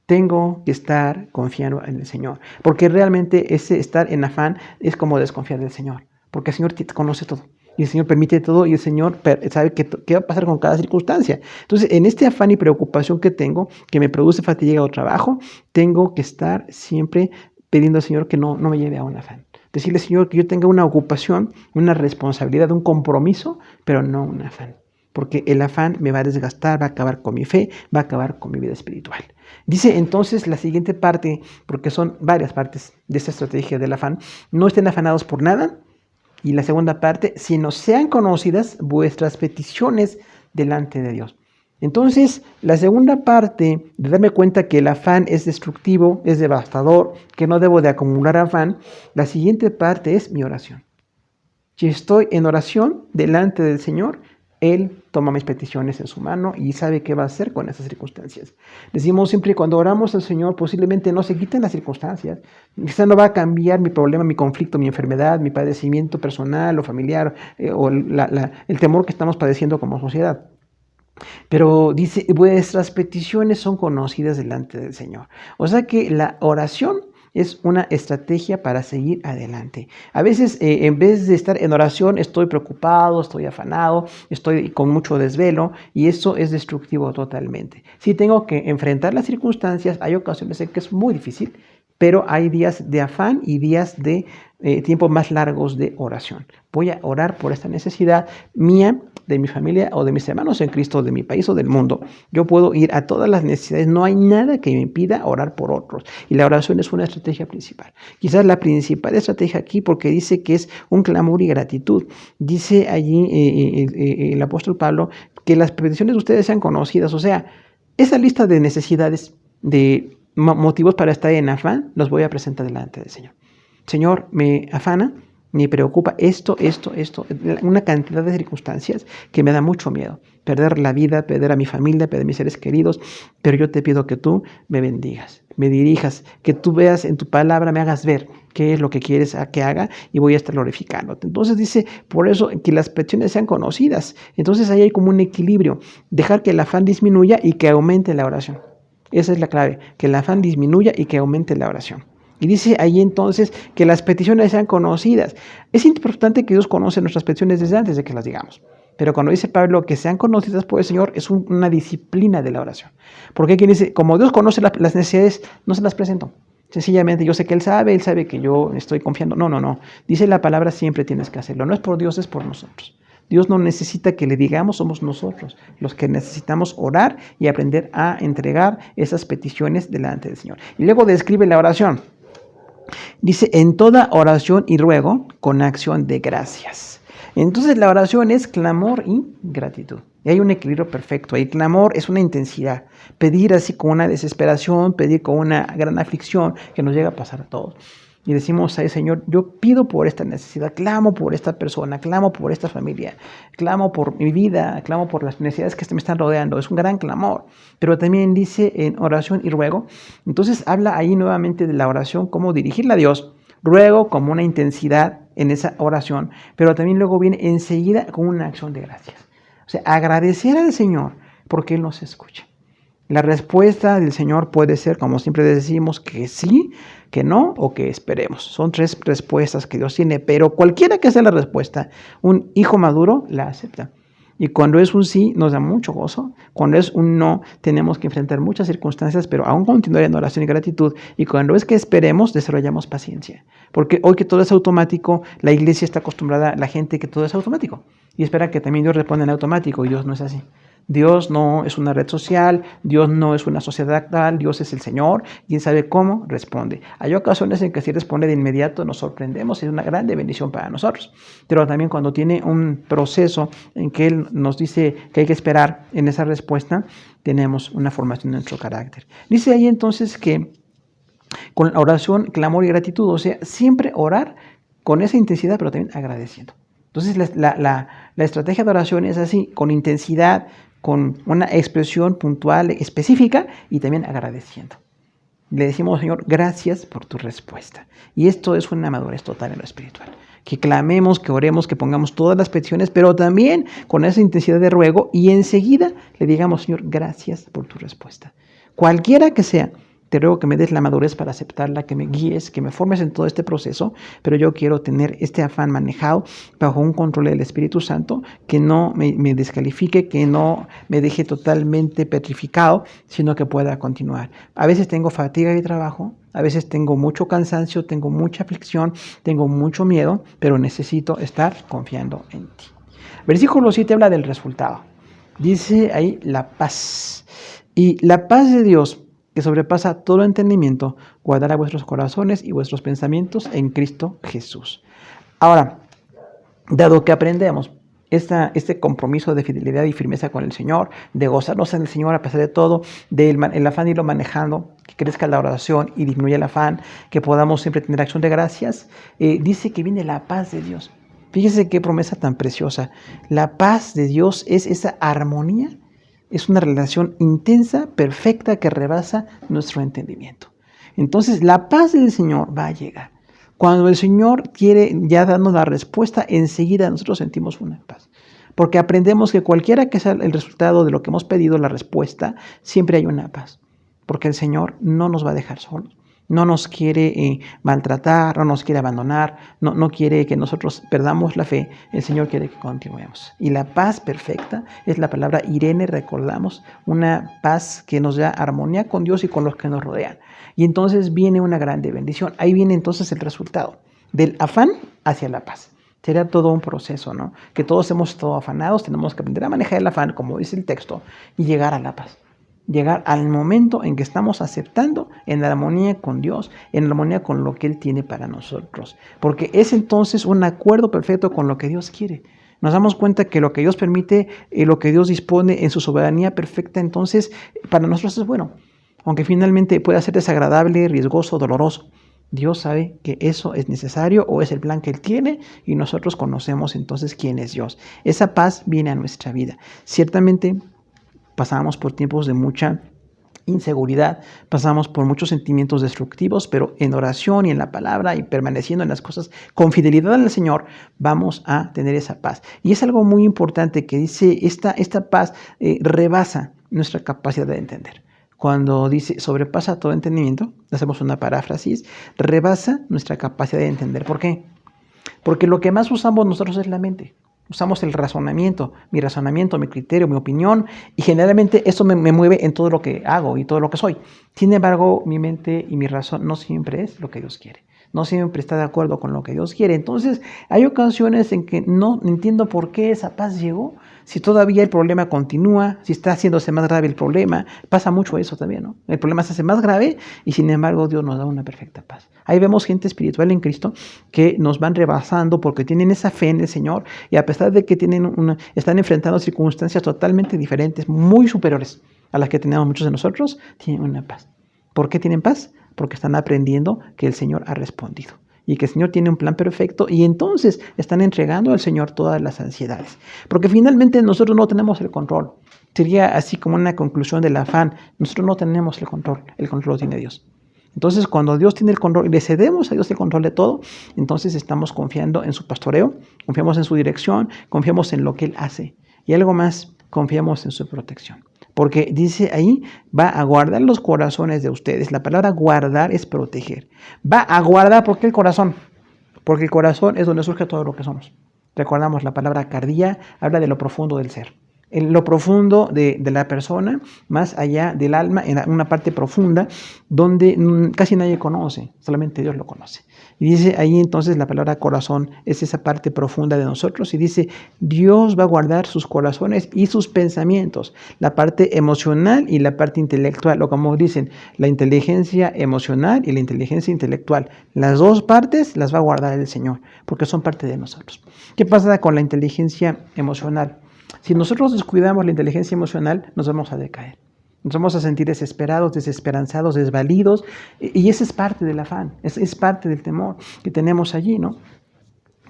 Tengo que estar confiando en el Señor, porque realmente ese estar en afán es como desconfiar del Señor, porque el Señor te conoce todo, y el Señor permite todo, y el Señor sabe qué va a pasar con cada circunstancia. Entonces, en este afán y preocupación que tengo, que me produce fatiga o trabajo, tengo que estar siempre pidiendo al Señor que no me lleve a un afán. Decirle, Señor, que yo tenga una ocupación, una responsabilidad, un compromiso, pero no un afán. Porque el afán me va a desgastar, va a acabar con mi fe, va a acabar con mi vida espiritual. Dice entonces la siguiente parte, porque son varias partes de esta estrategia del afán: no estén afanados por nada. Y la segunda parte, sino sean conocidas vuestras peticiones delante de Dios. Entonces, la segunda parte de darme cuenta que el afán es destructivo, es devastador, que no debo de acumular afán, la siguiente parte es mi oración. Si estoy en oración delante del Señor, Él toma mis peticiones en su mano y sabe qué va a hacer con esas circunstancias. Decimos siempre, cuando oramos al Señor, posiblemente no se quiten las circunstancias. Quizá no va a cambiar mi problema, mi conflicto, mi enfermedad, mi padecimiento personal o familiar, o el temor que estamos padeciendo como sociedad. Pero dice, vuestras peticiones son conocidas delante del Señor. O sea que la oración es una estrategia para seguir adelante. A veces, en vez de estar en oración, estoy preocupado, estoy afanado, estoy con mucho desvelo, y eso es destructivo totalmente. Si tengo que enfrentar las circunstancias, hay ocasiones en que es muy difícil, pero hay días de afán y días de tiempos más largos de oración. Voy a orar por esta necesidad mía, de mi familia o de mis hermanos en Cristo, de mi país o del mundo. Yo puedo ir a todas las necesidades. No hay nada que me impida orar por otros. Y la oración es una estrategia principal. Quizás la principal estrategia aquí, porque dice que es un clamor y gratitud. Dice allí el apóstol Pablo que las peticiones de ustedes sean conocidas. O sea, esa lista de necesidades, de motivos para estar en afán, los voy a presentar delante del Señor. Señor, me afana, me preocupa esto, una cantidad de circunstancias que me da mucho miedo. Perder la vida, perder a mi familia, perder a mis seres queridos, pero yo te pido que tú me bendigas, me dirijas, que tú veas en tu palabra, me hagas ver qué es lo que quieres que haga y voy a estar glorificándote. Entonces dice, por eso que las peticiones sean conocidas. Entonces ahí hay como un equilibrio, dejar que el afán disminuya y que aumente la oración. Esa es la clave, que el afán disminuya y que aumente la oración. Y dice ahí entonces que las peticiones sean conocidas. Es importante que Dios conoce nuestras peticiones desde antes de que las digamos. Pero cuando dice Pablo que sean conocidas por el Señor, es una disciplina de la oración. Porque quien dice, como Dios conoce las necesidades, no se las presento. Sencillamente yo sé que Él sabe que yo estoy confiando. No. Dice la palabra, siempre tienes que hacerlo. No es por Dios, es por nosotros. Dios no necesita que le digamos, somos nosotros los que necesitamos orar y aprender a entregar esas peticiones delante del Señor. Y luego describe la oración. Dice, en toda oración y ruego, con acción de gracias. Entonces la oración es clamor y gratitud. Y hay un equilibrio perfecto. El clamor es una intensidad. Pedir así con una desesperación, pedir con una gran aflicción que nos llega a pasar a todos. Y decimos, ay Señor, yo pido por esta necesidad, clamo por esta persona, clamo por esta familia, clamo por mi vida, clamo por las necesidades que me están rodeando. Es un gran clamor. Pero también dice en oración y ruego. Entonces habla ahí nuevamente de la oración, cómo dirigirla a Dios. Ruego como una intensidad en esa oración, pero también luego viene enseguida con una acción de gracias. O sea, agradecer al Señor porque Él nos escucha. La respuesta del Señor puede ser, como siempre decimos, que sí, que no o que esperemos. Son 3 respuestas que Dios tiene, pero cualquiera que sea la respuesta, un hijo maduro la acepta. Y cuando es un sí, nos da mucho gozo. Cuando es un no, tenemos que enfrentar muchas circunstancias, pero aún continuar en oración y gratitud. Y cuando es que esperemos, desarrollamos paciencia. Porque hoy que todo es automático, la iglesia está acostumbrada, la gente que todo es automático. Y espera que también Dios responda en automático, y Dios no es así. Dios no es una red social, Dios no es una sociedad actual, Dios es el Señor, y Él sabe cómo responde. Hay ocasiones en que si responde de inmediato nos sorprendemos, es una grande bendición para nosotros. Pero también cuando tiene un proceso en que Él nos dice que hay que esperar en esa respuesta, tenemos una formación de nuestro carácter. Dice ahí entonces que con la oración, clamor y gratitud, o sea, siempre orar con esa intensidad, pero también agradeciendo. Entonces la estrategia de oración es así, con intensidad, con una expresión puntual, específica y también agradeciendo. Le decimos, Señor, gracias por tu respuesta. Y esto es una madurez total en lo espiritual. Que clamemos, que oremos, que pongamos todas las peticiones, pero también con esa intensidad de ruego y enseguida le digamos, Señor, gracias por tu respuesta. Cualquiera que sea, te ruego que me des la madurez para aceptarla, que me guíes, que me formes en todo este proceso, pero yo quiero tener este afán manejado bajo un control del Espíritu Santo, que no me descalifique, que no me deje totalmente petrificado, sino que pueda continuar. A veces tengo fatiga de trabajo, a veces tengo mucho cansancio, tengo mucha aflicción, tengo mucho miedo, pero necesito estar confiando en ti. Versículo 7 habla del resultado. Dice ahí la paz. Y la paz de Dios, que sobrepasa todo entendimiento, guardará vuestros corazones y vuestros pensamientos en Cristo Jesús. Ahora, dado que aprendemos este compromiso de fidelidad y firmeza con el Señor, de gozarnos en el Señor a pesar de todo, el afán de irlo manejando, que crezca la oración y disminuya el afán, que podamos siempre tener acción de gracias, dice que viene la paz de Dios. Fíjese qué promesa tan preciosa. La paz de Dios es esa armonía. Es una relación intensa, perfecta, que rebasa nuestro entendimiento. Entonces, la paz del Señor va a llegar. Cuando el Señor quiere ya darnos la respuesta, enseguida nosotros sentimos una paz. Porque aprendemos que cualquiera que sea el resultado de lo que hemos pedido, la respuesta, siempre hay una paz. Porque el Señor no nos va a dejar solos. No nos quiere maltratar, no nos quiere abandonar, no quiere que nosotros perdamos la fe. El Señor quiere que continuemos. Y la paz perfecta es la palabra Irene, recordamos, una paz que nos da armonía con Dios y con los que nos rodean. Y entonces viene una grande bendición. Ahí viene entonces el resultado del afán hacia la paz. Será todo un proceso, ¿no? Que todos hemos estado afanados, tenemos que aprender a manejar el afán, como dice el texto, y llegar a la paz. Llegar al momento en que estamos aceptando en armonía con Dios, en armonía con lo que Él tiene para nosotros. Porque es entonces un acuerdo perfecto con lo que Dios quiere. Nos damos cuenta que lo que Dios permite, lo que Dios dispone en su soberanía perfecta, entonces para nosotros es bueno. Aunque finalmente pueda ser desagradable, riesgoso, doloroso. Dios sabe que eso es necesario o es el plan que Él tiene y nosotros conocemos entonces quién es Dios. Esa paz viene a nuestra vida. Ciertamente pasamos por tiempos de mucha inseguridad, pasamos por muchos sentimientos destructivos, pero en oración y en la palabra y permaneciendo en las cosas con fidelidad al Señor, vamos a tener esa paz. Y es algo muy importante que dice, esta paz rebasa nuestra capacidad de entender. Cuando dice sobrepasa todo entendimiento, hacemos una paráfrasis, rebasa nuestra capacidad de entender. ¿Por qué? Porque lo que más usamos nosotros es la mente. Usamos el razonamiento, mi criterio, mi opinión, y generalmente eso me mueve en todo lo que hago y todo lo que soy. Sin embargo, mi mente y mi razón no siempre es lo que Dios quiere. no siempre está de acuerdo con lo que Dios quiere. Entonces, hay ocasiones en que no entiendo por qué esa paz llegó, si todavía el problema continúa, si está haciéndose más grave el problema. Pasa mucho eso también, ¿no? El problema se hace más grave y sin embargo Dios nos da una perfecta paz. Ahí vemos gente espiritual en Cristo que nos van rebasando porque tienen esa fe en el Señor y a pesar de que están enfrentando circunstancias totalmente diferentes, muy superiores a las que tenemos muchos de nosotros, tienen una paz. ¿Por qué tienen paz? Porque están aprendiendo que el Señor ha respondido y que el Señor tiene un plan perfecto y entonces están entregando al Señor todas las ansiedades. Porque finalmente nosotros no tenemos el control. Sería así como una conclusión del afán. Nosotros no tenemos el control lo tiene Dios. Entonces cuando Dios tiene el control y le cedemos a Dios el control de todo, entonces estamos confiando en su pastoreo, confiamos en su dirección, confiamos en lo que Él hace. Y algo más, confiamos en su protección. Porque dice ahí, va a guardar los corazones de ustedes. La palabra guardar es proteger. Va a guardar, ¿por qué el corazón? Porque el corazón es donde surge todo lo que somos. Recordamos la palabra cardía, habla de lo profundo del ser. En lo profundo de la persona, más allá del alma, en una parte profunda, donde casi nadie conoce, solamente Dios lo conoce. Y dice ahí entonces la palabra corazón, es esa parte profunda de nosotros, y dice, Dios va a guardar sus corazones y sus pensamientos, la parte emocional y la parte intelectual, o como dicen, la inteligencia emocional y la inteligencia intelectual. Las dos partes las va a guardar el Señor, porque son parte de nosotros. ¿Qué pasa con la inteligencia emocional? Si nosotros descuidamos la inteligencia emocional, nos vamos a decaer. Nos vamos a sentir desesperados, desesperanzados, desvalidos. Y ese es parte del afán, es parte del temor que tenemos allí, ¿no?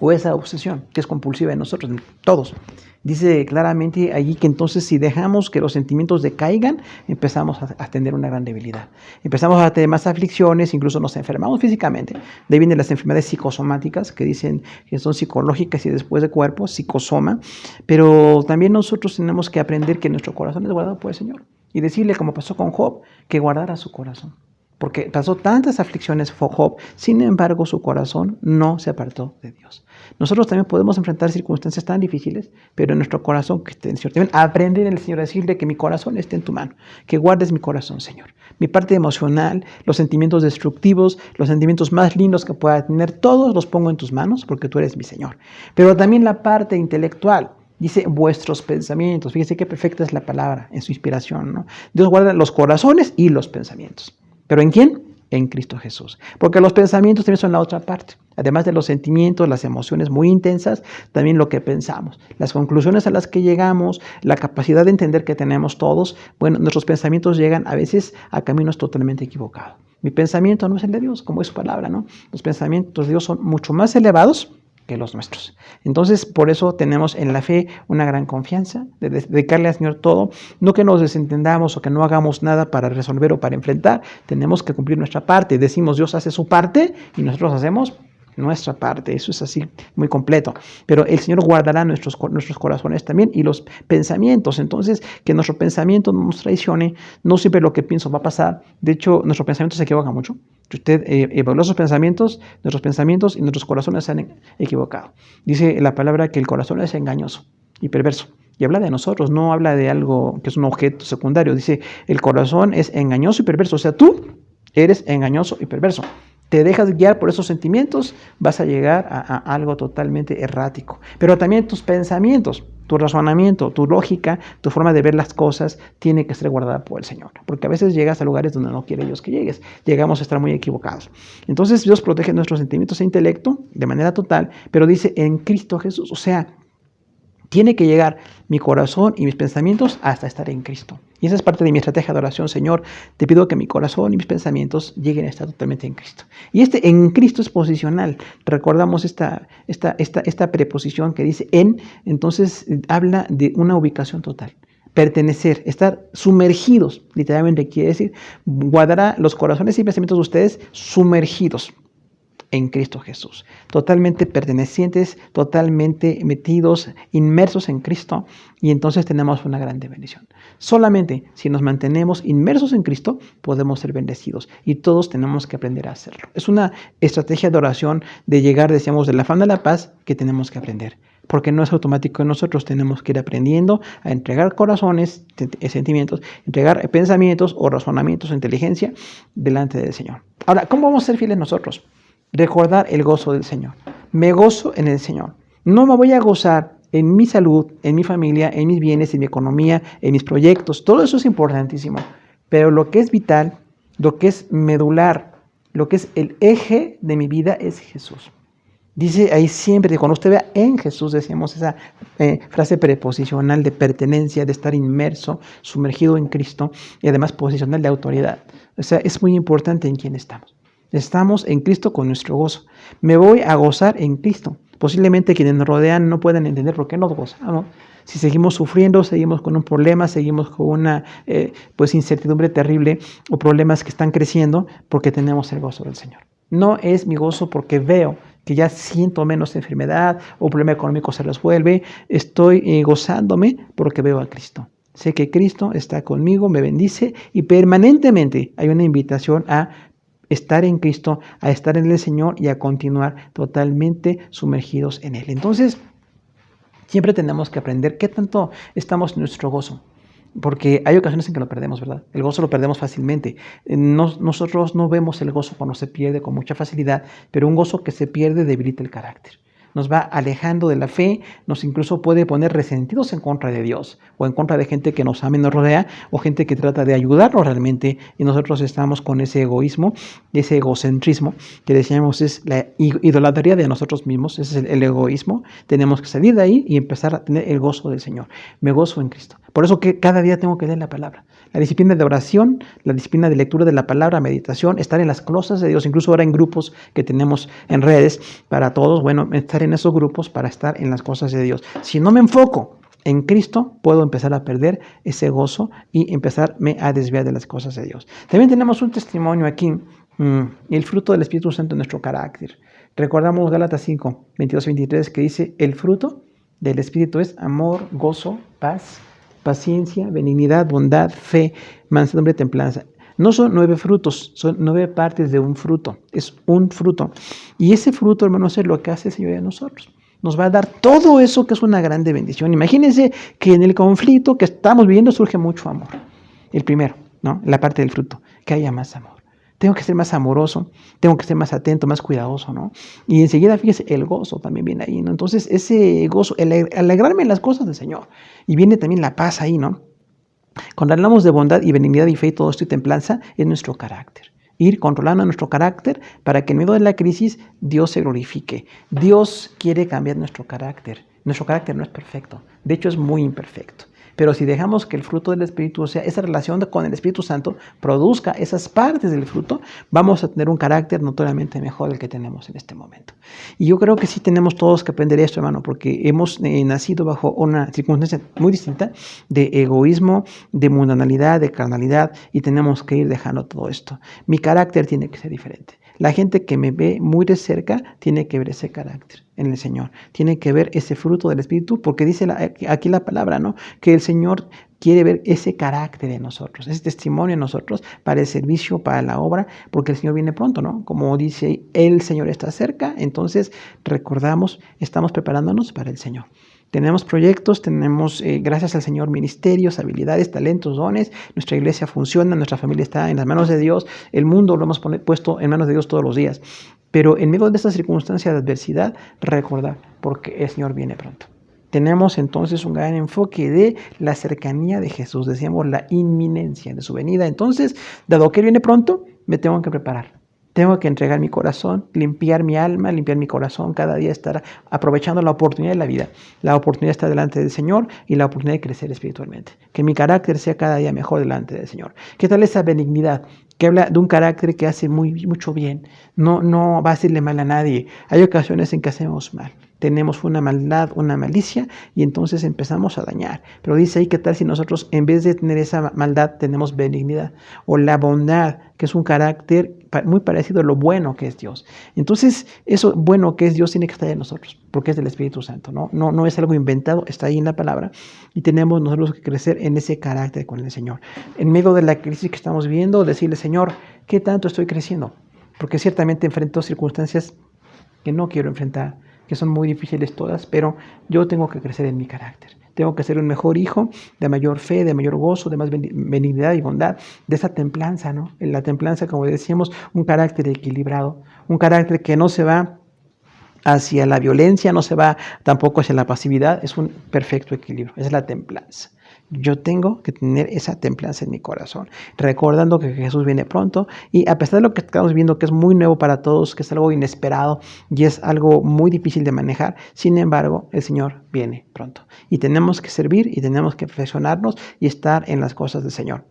O esa obsesión que es compulsiva en nosotros, en todos. Dice claramente allí que entonces si dejamos que los sentimientos decaigan, empezamos a tener una gran debilidad. Empezamos a tener más aflicciones, incluso nos enfermamos físicamente. De ahí vienen las enfermedades psicosomáticas que dicen que son psicológicas y después de cuerpo, psicosoma. Pero también nosotros tenemos que aprender que nuestro corazón es guardado por el Señor. Y decirle, como pasó con Job, que guardara su corazón. Porque pasó tantas aflicciones Job, sin embargo su corazón no se apartó de Dios. Nosotros también podemos enfrentar circunstancias tan difíciles, pero en nuestro corazón que esté en el Señor. También aprender en el Señor a decirle que mi corazón esté en tu mano, que guardes mi corazón, Señor. Mi parte emocional, los sentimientos destructivos, los sentimientos más lindos que pueda tener, todos los pongo en tus manos porque tú eres mi Señor. Pero también la parte intelectual. Dice vuestros pensamientos. Fíjese qué perfecta es la palabra en su inspiración, ¿no? Dios guarda los corazones y los pensamientos. ¿Pero en quién? En Cristo Jesús. Porque los pensamientos también son la otra parte. Además de los sentimientos, las emociones muy intensas, también lo que pensamos. Las conclusiones a las que llegamos, la capacidad de entender que tenemos todos, bueno, nuestros pensamientos llegan a veces a caminos totalmente equivocados. Mi pensamiento no es el de Dios, como es su palabra, ¿no? Los pensamientos de Dios son mucho más elevados que los nuestros. Entonces, por eso tenemos en la fe una gran confianza de dedicarle al Señor todo, no que nos desentendamos o que no hagamos nada para resolver o para enfrentar, tenemos que cumplir nuestra parte. Decimos, Dios hace su parte y nosotros hacemos nuestra parte. Eso es así, muy completo. Pero el Señor guardará nuestros corazones también y los pensamientos. Entonces, que nuestro pensamiento no nos traicione. No siempre lo que pienso va a pasar. De hecho, nuestros pensamientos se equivocan mucho. Si usted evalúa sus pensamientos, nuestros pensamientos y nuestros corazones se han equivocado. Dice la palabra que el corazón es engañoso y perverso. Y habla de nosotros, no habla de algo que es un objeto secundario. Dice, el corazón es engañoso y perverso. O sea, tú eres engañoso y perverso. Te dejas guiar por esos sentimientos, vas a llegar a algo totalmente errático. Pero también tus pensamientos, tu razonamiento, tu lógica, tu forma de ver las cosas tiene que ser guardada por el Señor. Porque a veces llegas a lugares donde no quiere Dios que llegues. Llegamos a estar muy equivocados. Entonces Dios protege nuestros sentimientos e intelecto de manera total, pero dice en Cristo Jesús. O sea, tiene que llegar mi corazón y mis pensamientos hasta estar en Cristo. Y esa es parte de mi estrategia de oración. Señor, te pido que mi corazón y mis pensamientos lleguen a estar totalmente en Cristo. Y en Cristo es posicional. Recordamos esta preposición que dice en, entonces habla de una ubicación total. Pertenecer, estar sumergidos, literalmente quiere decir, guardará los corazones y pensamientos de ustedes sumergidos en Cristo Jesús, totalmente pertenecientes, totalmente metidos, inmersos en Cristo, y entonces tenemos una grande bendición. Solamente si nos mantenemos inmersos en Cristo, podemos ser bendecidos, y todos tenemos que aprender a hacerlo. Es una estrategia de oración de llegar, decíamos, del afán de la paz que tenemos que aprender, porque no es automático. Nosotros tenemos que ir aprendiendo a entregar corazones, sentimientos, entregar pensamientos o razonamientos o inteligencia delante del Señor. Ahora, ¿cómo vamos a ser fieles nosotros? recordar el gozo del Señor. Me gozo en el Señor. No me voy a gozar en mi salud, en mi familia, en mis bienes, en mi economía, en mis proyectos. Todo eso es importantísimo. Pero lo que es vital, lo que es medular, lo que es el eje de mi vida es Jesús. Dice ahí siempre, cuando usted vea en Jesús, decíamos esa frase preposicional de pertenencia, de estar inmerso, sumergido en Cristo, y además posicional de autoridad. O sea, es muy importante en quién estamos. Estamos en Cristo con nuestro gozo. Me voy a gozar en Cristo. Posiblemente quienes nos rodean no puedan entender por qué nos gozamos. Si seguimos sufriendo, seguimos con un problema, seguimos con una incertidumbre terrible o problemas que están creciendo porque tenemos el gozo del Señor. No es mi gozo porque veo que ya siento menos enfermedad o un problema económico se resuelve. Estoy gozándome porque veo a Cristo. Sé que Cristo está conmigo, me bendice y permanentemente hay una invitación a estar en Cristo, a estar en el Señor y a continuar totalmente sumergidos en Él. Entonces, siempre tenemos que aprender qué tanto estamos en nuestro gozo. Porque hay ocasiones en que lo perdemos, ¿verdad? El gozo lo perdemos fácilmente. Nosotros no vemos el gozo cuando se pierde con mucha facilidad, pero un gozo que se pierde debilita el carácter. Nos va alejando de la fe, nos incluso puede poner resentidos en contra de Dios o en contra de gente que nos ama y nos rodea o gente que trata de ayudarnos realmente y nosotros estamos con ese egoísmo, ese egocentrismo que decíamos es la idolatría de nosotros mismos, ese es el egoísmo. Tenemos que salir de ahí y empezar a tener el gozo del Señor. Me gozo en Cristo. Por eso que cada día tengo que leer la palabra. La disciplina de oración, la disciplina de lectura de la palabra, meditación, estar en las cosas de Dios, incluso ahora en grupos que tenemos en redes para todos, estar en esos grupos para estar en las cosas de Dios. Si no me enfoco en Cristo, puedo empezar a perder ese gozo y empezarme a desviar de las cosas de Dios. También tenemos un testimonio aquí, el fruto del Espíritu Santo en nuestro carácter. Recordamos Gálatas 5, 22-23, que dice, el fruto del Espíritu es amor, gozo, paz, paciencia, benignidad, bondad, fe, mansedumbre, templanza. No son 9 frutos, son 9 partes de un fruto. Es un fruto. Y ese fruto, hermanos, es lo que hace el Señor en nosotros. Nos va a dar todo eso que es una grande bendición. Imagínense que en el conflicto que estamos viviendo surge mucho amor. El primero, ¿no? La parte del fruto, que haya más amor. Tengo que ser más amoroso, tengo que ser más atento, más cuidadoso, ¿no? Y enseguida, fíjese, el gozo también viene ahí, ¿no? Entonces, ese gozo, el alegrarme en las cosas del Señor. Y viene también la paz ahí, ¿no? Cuando hablamos de bondad y benignidad y fe y todo esto y templanza, es nuestro carácter. Ir controlando nuestro carácter para que en medio de la crisis Dios se glorifique. Dios quiere cambiar nuestro carácter. Nuestro carácter no es perfecto. De hecho, es muy imperfecto. Pero si dejamos que el fruto del Espíritu, o sea, esa relación con el Espíritu Santo, produzca esas partes del fruto, vamos a tener un carácter notoriamente mejor del que tenemos en este momento. Y yo creo que sí tenemos todos que aprender esto, hermano, porque hemos nacido bajo una circunstancia muy distinta de egoísmo, de mundanalidad, de carnalidad, y tenemos que ir dejando todo esto. Mi carácter tiene que ser diferente. La gente que me ve muy de cerca tiene que ver ese carácter en el Señor. Tiene que ver ese fruto del Espíritu, porque dice aquí la palabra, ¿no? Que el Señor quiere ver ese carácter en nosotros, ese testimonio en nosotros para el servicio, para la obra, porque el Señor viene pronto, ¿no? Como dice, el Señor está cerca, entonces recordamos, estamos preparándonos para el Señor. Tenemos proyectos, tenemos, gracias al Señor, ministerios, habilidades, talentos, dones. Nuestra iglesia funciona, nuestra familia está en las manos de Dios. El mundo lo hemos puesto en manos de Dios todos los días. Pero en medio de esta circunstancia de adversidad, recordar, porque el Señor viene pronto. Tenemos entonces un gran enfoque de la cercanía de Jesús. Decíamos la inminencia de su venida. Entonces, dado que Él viene pronto, me tengo que preparar. Tengo que entregar mi corazón, limpiar mi alma, limpiar mi corazón, cada día estar aprovechando la oportunidad de la vida. La oportunidad está delante del Señor y la oportunidad de crecer espiritualmente. Que mi carácter sea cada día mejor delante del Señor. ¿Qué tal esa benignidad? Que habla de un carácter que hace mucho bien. No va a hacerle mal a nadie. Hay ocasiones en que hacemos mal. Tenemos una maldad, una malicia y entonces empezamos a dañar. Pero dice ahí, ¿qué tal si nosotros en vez de tener esa maldad tenemos benignidad? O la bondad, que es un carácter muy parecido a lo bueno que es Dios. Entonces, eso bueno que es Dios tiene que estar en nosotros, porque es del Espíritu Santo, ¿no? No es algo inventado, está ahí en la palabra y tenemos nosotros que crecer en ese carácter con el Señor. En medio de la crisis que estamos viviendo, decirle, Señor, ¿qué tanto estoy creciendo? Porque ciertamente enfrento circunstancias que no quiero enfrentar, que son muy difíciles todas, pero yo tengo que crecer en mi carácter. Tengo que ser un mejor hijo, de mayor fe, de mayor gozo, de más benignidad y bondad, de esa templanza, ¿no? En la templanza, como decíamos, un carácter equilibrado, un carácter que no se va hacia la violencia, no se va tampoco hacia la pasividad, es un perfecto equilibrio, es la templanza. Yo tengo que tener esa templanza en mi corazón, recordando que Jesús viene pronto y a pesar de lo que estamos viendo, que es muy nuevo para todos, que es algo inesperado y es algo muy difícil de manejar, sin embargo, el Señor viene pronto y tenemos que servir y tenemos que perfeccionarnos y estar en las cosas del Señor.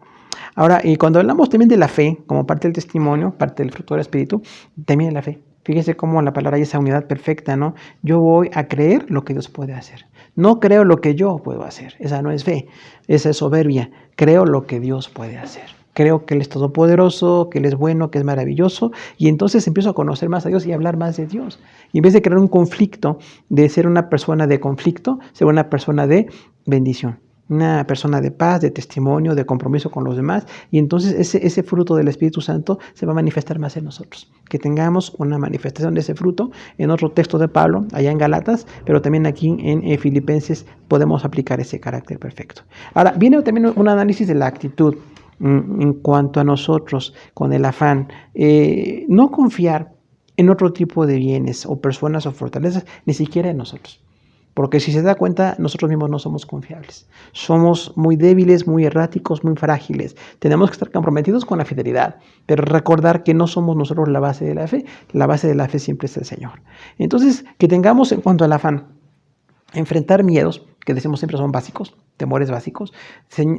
Ahora, y cuando hablamos también de la fe, como parte del testimonio, parte del fruto del Espíritu, también de la fe. Fíjese cómo la palabra hay esa unidad perfecta, ¿no? Yo voy a creer lo que Dios puede hacer. No creo lo que yo puedo hacer. Esa no es fe, esa es soberbia. Creo lo que Dios puede hacer. Creo que Él es todopoderoso, que Él es bueno, que es maravilloso. Y entonces empiezo a conocer más a Dios y a hablar más de Dios. Y en vez de crear un conflicto, de ser una persona de conflicto, ser una persona de bendición. Una persona de paz, de testimonio, de compromiso con los demás. Y entonces ese fruto del Espíritu Santo se va a manifestar más en nosotros. Que tengamos una manifestación de ese fruto en otro texto de Pablo, allá en Galatas, pero también aquí en Filipenses podemos aplicar ese carácter perfecto. Ahora, viene también un análisis de la actitud en cuanto a nosotros con el afán. No confiar en otro tipo de bienes o personas o fortalezas, ni siquiera en nosotros. Porque si se da cuenta, nosotros mismos no somos confiables. Somos muy débiles, muy erráticos, muy frágiles. Tenemos que estar comprometidos con la fidelidad, pero recordar que no somos nosotros la base de la fe. La base de la fe siempre es el Señor. Entonces, que tengamos en cuanto al afán, enfrentar miedos, que decimos siempre son básicos, temores básicos,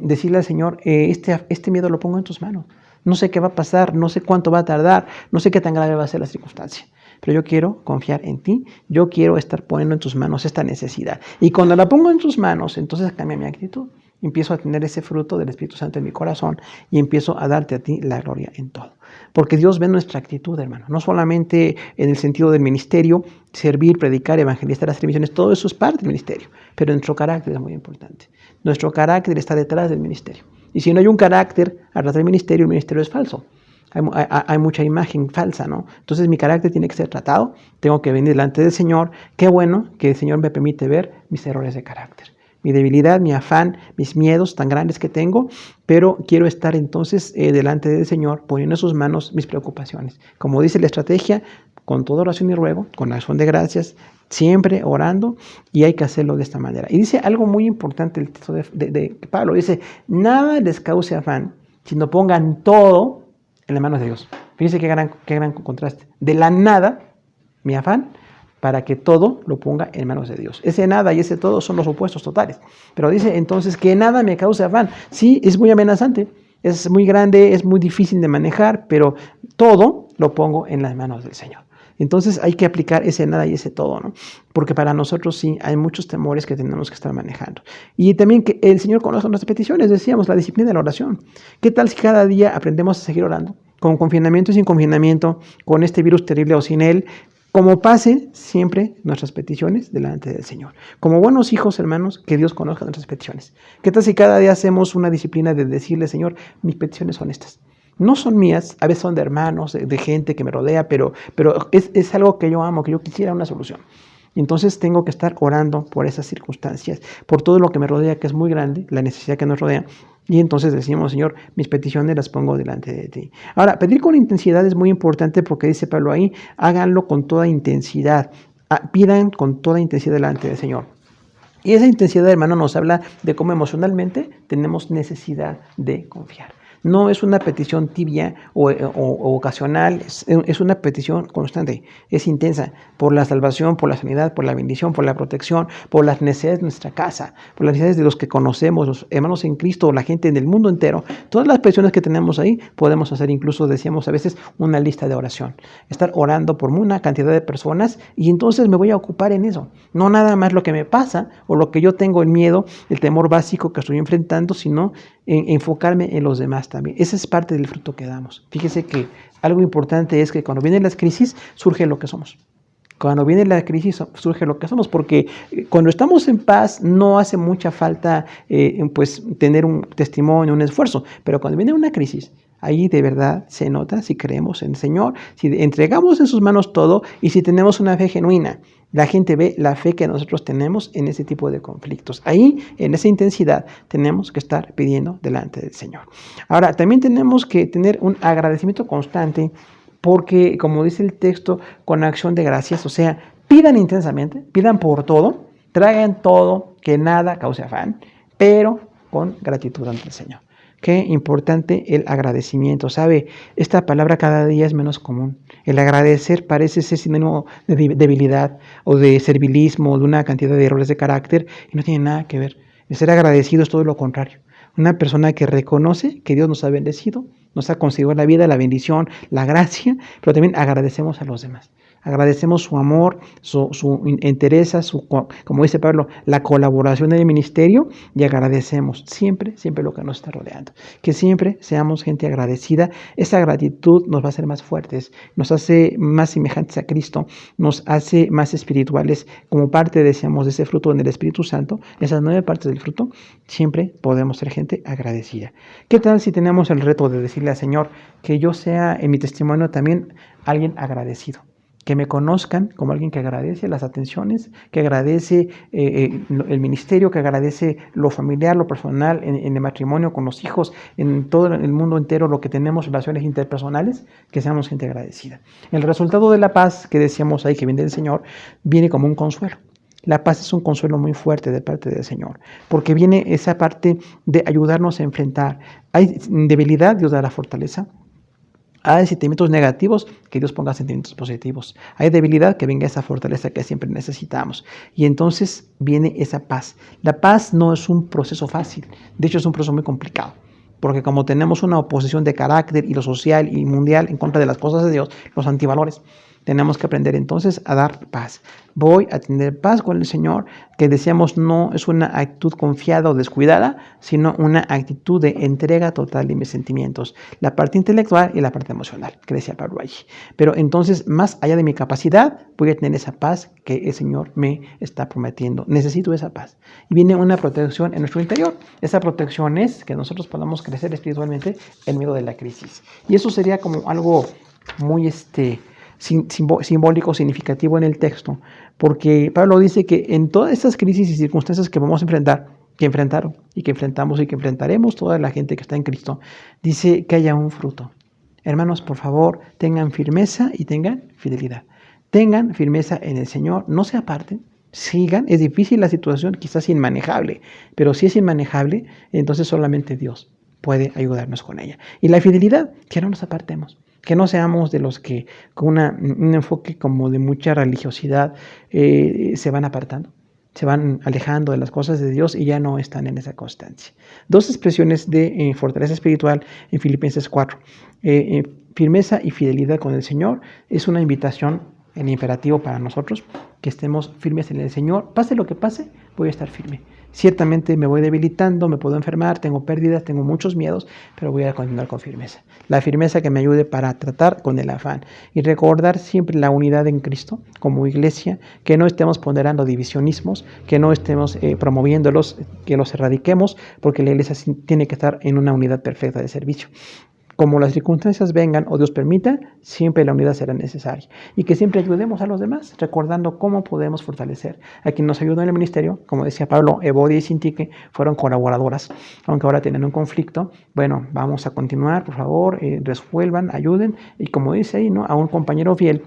decirle al Señor, este miedo lo pongo en tus manos. No sé qué va a pasar, no sé cuánto va a tardar, no sé qué tan grave va a ser la circunstancia. Pero yo quiero confiar en ti, yo quiero estar poniendo en tus manos esta necesidad. Y cuando la pongo en tus manos, entonces cambia mi actitud. Empiezo a tener ese fruto del Espíritu Santo en mi corazón y empiezo a darte a ti la gloria en todo. Porque Dios ve nuestra actitud, hermano. No solamente en el sentido del ministerio, servir, predicar, evangelizar, hacer misiones, todo eso es parte del ministerio. Pero nuestro carácter es muy importante. Nuestro carácter está detrás del ministerio. Y si no hay un carácter atrás del ministerio, el ministerio es falso. Hay mucha imagen falsa, ¿no? Entonces mi carácter tiene que ser tratado, tengo que venir delante del Señor. Qué bueno que el Señor me permite ver mis errores de carácter, mi debilidad, mi afán, mis miedos tan grandes que tengo, pero quiero estar entonces delante del Señor, poniendo en sus manos mis preocupaciones. Como dice la estrategia, con toda oración y ruego, con acción de gracias, siempre orando, y hay que hacerlo de esta manera. Y dice algo muy importante el texto de Pablo, dice, nada les cause afán, sino pongan todo en las manos de Dios. Fíjense qué gran contraste. De la nada, mi afán, para que todo lo ponga en manos de Dios. Ese nada y ese todo son los opuestos totales. Pero dice entonces que nada me cause afán. Sí, es muy amenazante, es muy grande, es muy difícil de manejar, pero todo lo pongo en las manos del Señor. Entonces hay que aplicar ese nada y ese todo, ¿no? Porque para nosotros sí hay muchos temores que tenemos que estar manejando. Y también que el Señor conozca nuestras peticiones, decíamos, la disciplina de la oración. ¿Qué tal si cada día aprendemos a seguir orando? Con confinamiento y sin confinamiento, con este virus terrible o sin él, como pase siempre nuestras peticiones delante del Señor. Como buenos hijos, hermanos, que Dios conozca nuestras peticiones. ¿Qué tal si cada día hacemos una disciplina de decirle, Señor, mis peticiones son estas? No son mías, a veces son de hermanos, de gente que me rodea, pero es algo que yo amo, que yo quisiera una solución. Entonces tengo que estar orando por esas circunstancias, por todo lo que me rodea, que es muy grande, la necesidad que nos rodea. Y entonces decimos, Señor, mis peticiones las pongo delante de ti. Ahora, pedir con intensidad es muy importante porque dice Pablo ahí, háganlo con toda intensidad. Pidan con toda intensidad delante del Señor. Y esa intensidad, hermano, nos habla de cómo emocionalmente tenemos necesidad de confiar. No es una petición tibia o ocasional, es una petición constante, es intensa, por la salvación, por la sanidad, por la bendición, por la protección, por las necesidades de nuestra casa, por las necesidades de los que conocemos, los hermanos en Cristo, la gente en el mundo entero. Todas las peticiones que tenemos ahí, podemos hacer incluso, decíamos a veces, una lista de oración. Estar orando por una cantidad de personas y entonces me voy a ocupar en eso. No nada más lo que me pasa o lo que yo tengo, el miedo, el temor básico que estoy enfrentando, sino enfocarme en los demás también. Esa es parte del fruto que damos. Fíjese que algo importante es que cuando vienen las crisis, surge lo que somos. Cuando viene la crisis, surge lo que somos, porque cuando estamos en paz, no hace mucha falta pues tener un testimonio, un esfuerzo. Pero cuando viene una crisis, ahí de verdad se nota si creemos en el Señor, si entregamos en sus manos todo y si tenemos una fe genuina. La gente ve la fe que nosotros tenemos en ese tipo de conflictos. Ahí, en esa intensidad, tenemos que estar pidiendo delante del Señor. Ahora, también tenemos que tener un agradecimiento constante porque, como dice el texto, con acción de gracias, o sea, pidan intensamente, pidan por todo, traigan todo, que nada cause afán, pero con gratitud ante el Señor. Qué importante el agradecimiento. ¿Sabe? Esta palabra cada día es menos común. El agradecer parece ser sinónimo de debilidad o de servilismo o de una cantidad de errores de carácter y no tiene nada que ver. El ser agradecido es todo lo contrario. Una persona que reconoce que Dios nos ha bendecido, nos ha concedido la vida, la bendición, la gracia, pero también agradecemos a los demás. Agradecemos su amor, su entereza, como dice Pablo, la colaboración en el ministerio y agradecemos siempre lo que nos está rodeando. Que siempre seamos gente agradecida. Esa gratitud nos va a hacer más fuertes, nos hace más semejantes a Cristo, nos hace más espirituales. Como parte, decíamos, de ese fruto en el Espíritu Santo, esas 9 partes del fruto, siempre podemos ser gente agradecida. ¿Qué tal si tenemos el reto de decirle al Señor que yo sea en mi testimonio también alguien agradecido? Que me conozcan como alguien que agradece las atenciones, que agradece el ministerio, que agradece lo familiar, lo personal, en el matrimonio, con los hijos, en todo el mundo entero, lo que tenemos, relaciones interpersonales, que seamos gente agradecida. El resultado de la paz, que decíamos ahí, que viene del Señor, viene como un consuelo. La paz es un consuelo muy fuerte de parte del Señor, porque viene esa parte de ayudarnos a enfrentar. Hay debilidad, Dios da la fortaleza. Hay sentimientos negativos, que Dios ponga sentimientos positivos. Hay debilidad, que venga esa fortaleza que siempre necesitamos. Y entonces viene esa paz. La paz no es un proceso fácil. De hecho, es un proceso muy complicado. Porque como tenemos una oposición de carácter y lo social y mundial en contra de las cosas de Dios, los antivalores, tenemos que aprender entonces a dar paz. Voy a tener paz con el Señor, que decíamos no es una actitud confiada o descuidada, sino una actitud de entrega total de mis sentimientos. La parte intelectual y la parte emocional, que decía Pablo allí. Pero entonces, más allá de mi capacidad, voy a tener esa paz que el Señor me está prometiendo. Necesito esa paz. Y viene una protección en nuestro interior. Esa protección es que nosotros podamos crecer espiritualmente en medio de la crisis. Y eso sería como algo muy simbólico, significativo en el texto, porque Pablo dice que en todas estas crisis y circunstancias que vamos a enfrentar, que enfrentaron y que enfrentamos y que enfrentaremos toda la gente que está en Cristo, dice que haya un fruto. Hermanos, por favor, tengan firmeza y tengan fidelidad. Tengan firmeza en el Señor, no se aparten, sigan. Es difícil la situación, quizás inmanejable, pero si es inmanejable, entonces solamente Dios puede ayudarnos con ella. Y la fidelidad, que no nos apartemos. Que no seamos de los que con un enfoque como de mucha religiosidad se van apartando, se van alejando de las cosas de Dios y ya no están en esa constancia. 2 expresiones de fortaleza espiritual en Filipenses 4. Firmeza y fidelidad con el Señor es una invitación, el imperativo para nosotros, que estemos firmes en el Señor. Pase lo que pase, voy a estar firme. Ciertamente me voy debilitando, me puedo enfermar, tengo pérdidas, tengo muchos miedos, pero voy a continuar con firmeza. La firmeza que me ayude para tratar con el afán y recordar siempre la unidad en Cristo como iglesia, que no estemos ponderando divisionismos, que no estemos promoviéndolos, que los erradiquemos, porque la iglesia tiene que estar en una unidad perfecta de servicio. Como las circunstancias vengan o Dios permita, siempre la unidad será necesaria. Y que siempre ayudemos a los demás, recordando cómo podemos fortalecer a quien nos ayudó en el ministerio. Como decía Pablo, Evodia y Sintique fueron colaboradoras, aunque ahora tienen un conflicto. Bueno, vamos a continuar, por favor, resuelvan, ayuden. Y como dice ahí, ¿no?, a un compañero fiel,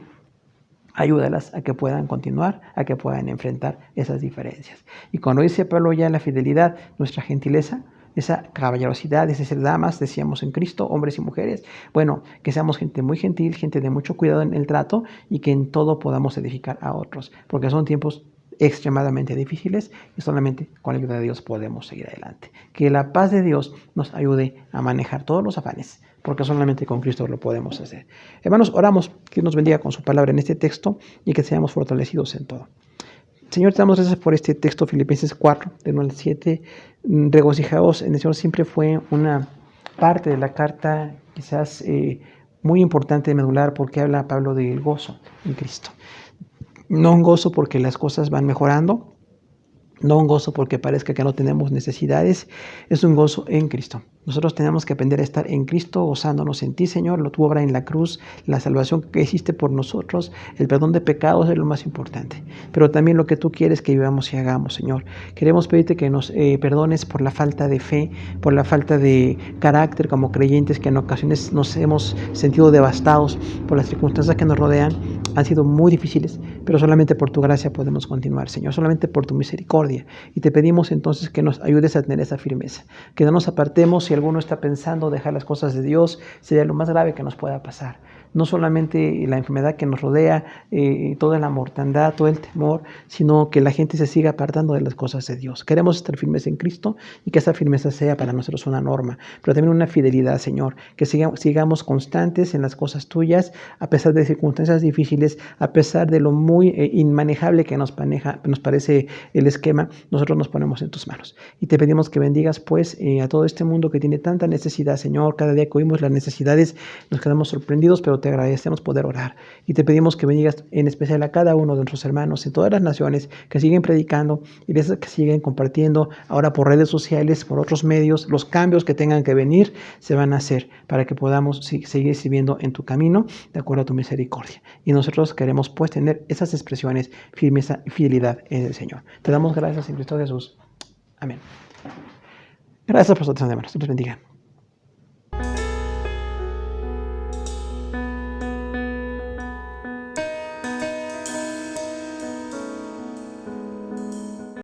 ayúdalas a que puedan continuar, a que puedan enfrentar esas diferencias. Y cuando dice Pablo ya la fidelidad, nuestra gentileza, esa caballerosidad, ese ser damas, decíamos en Cristo, hombres y mujeres, bueno, que seamos gente muy gentil, gente de mucho cuidado en el trato y que en todo podamos edificar a otros, porque son tiempos extremadamente difíciles y solamente con la ayuda de Dios podemos seguir adelante. Que la paz de Dios nos ayude a manejar todos los afanes, porque solamente con Cristo lo podemos hacer. Hermanos, oramos que nos bendiga con su palabra en este texto y que seamos fortalecidos en todo. Señor, te damos gracias por este texto, Filipenses 4, del 1 al 7. Regocijaos en el Señor siempre fue una parte de la carta quizás muy importante, medular, porque habla Pablo del gozo en Cristo. No un gozo porque las cosas van mejorando, No un gozo porque parezca que no tenemos necesidades, es un gozo en Cristo. Nosotros tenemos que aprender a estar en Cristo, gozándonos en ti, Señor, tu obra en la cruz, la salvación que hiciste por nosotros, el perdón de pecados es lo más importante, pero también lo que tú quieres que vivamos y hagamos, Señor. Queremos pedirte que nos perdones por la falta de fe, por la falta de carácter como creyentes, que en ocasiones nos hemos sentido devastados por las circunstancias que nos rodean. Han sido muy difíciles, pero solamente por tu gracia podemos continuar, Señor, solamente por tu misericordia. Y te pedimos entonces que nos ayudes a tener esa firmeza, que no nos apartemos. Si alguno está pensando dejar las cosas de Dios, sería lo más grave que nos pueda pasar. No solamente la enfermedad que nos rodea, toda la mortandad, todo el temor, sino que la gente se siga apartando de las cosas de Dios. Queremos estar firmes en Cristo y que esa firmeza sea para nosotros una norma, pero también una fidelidad, Señor, que sigamos constantes en las cosas tuyas, a pesar de circunstancias difíciles, a pesar de lo muy inmanejable que nos parece el esquema. Nosotros nos ponemos en tus manos y te pedimos que bendigas pues a todo este mundo que tiene tanta necesidad, Señor. Cada día que oímos las necesidades nos quedamos sorprendidos, pero te agradecemos poder orar y te pedimos que bendigas en especial a cada uno de nuestros hermanos en todas las naciones que siguen predicando y de esas que siguen compartiendo ahora por redes sociales, por otros medios. Los cambios que tengan que venir se van a hacer para que podamos seguir sirviendo en tu camino de acuerdo a tu misericordia. Y nosotros queremos pues tener esas expresiones, firmeza y fidelidad en el Señor. Te damos gracias en Cristo Jesús. Amén. Gracias por su atención, hermanos. Dios los bendiga.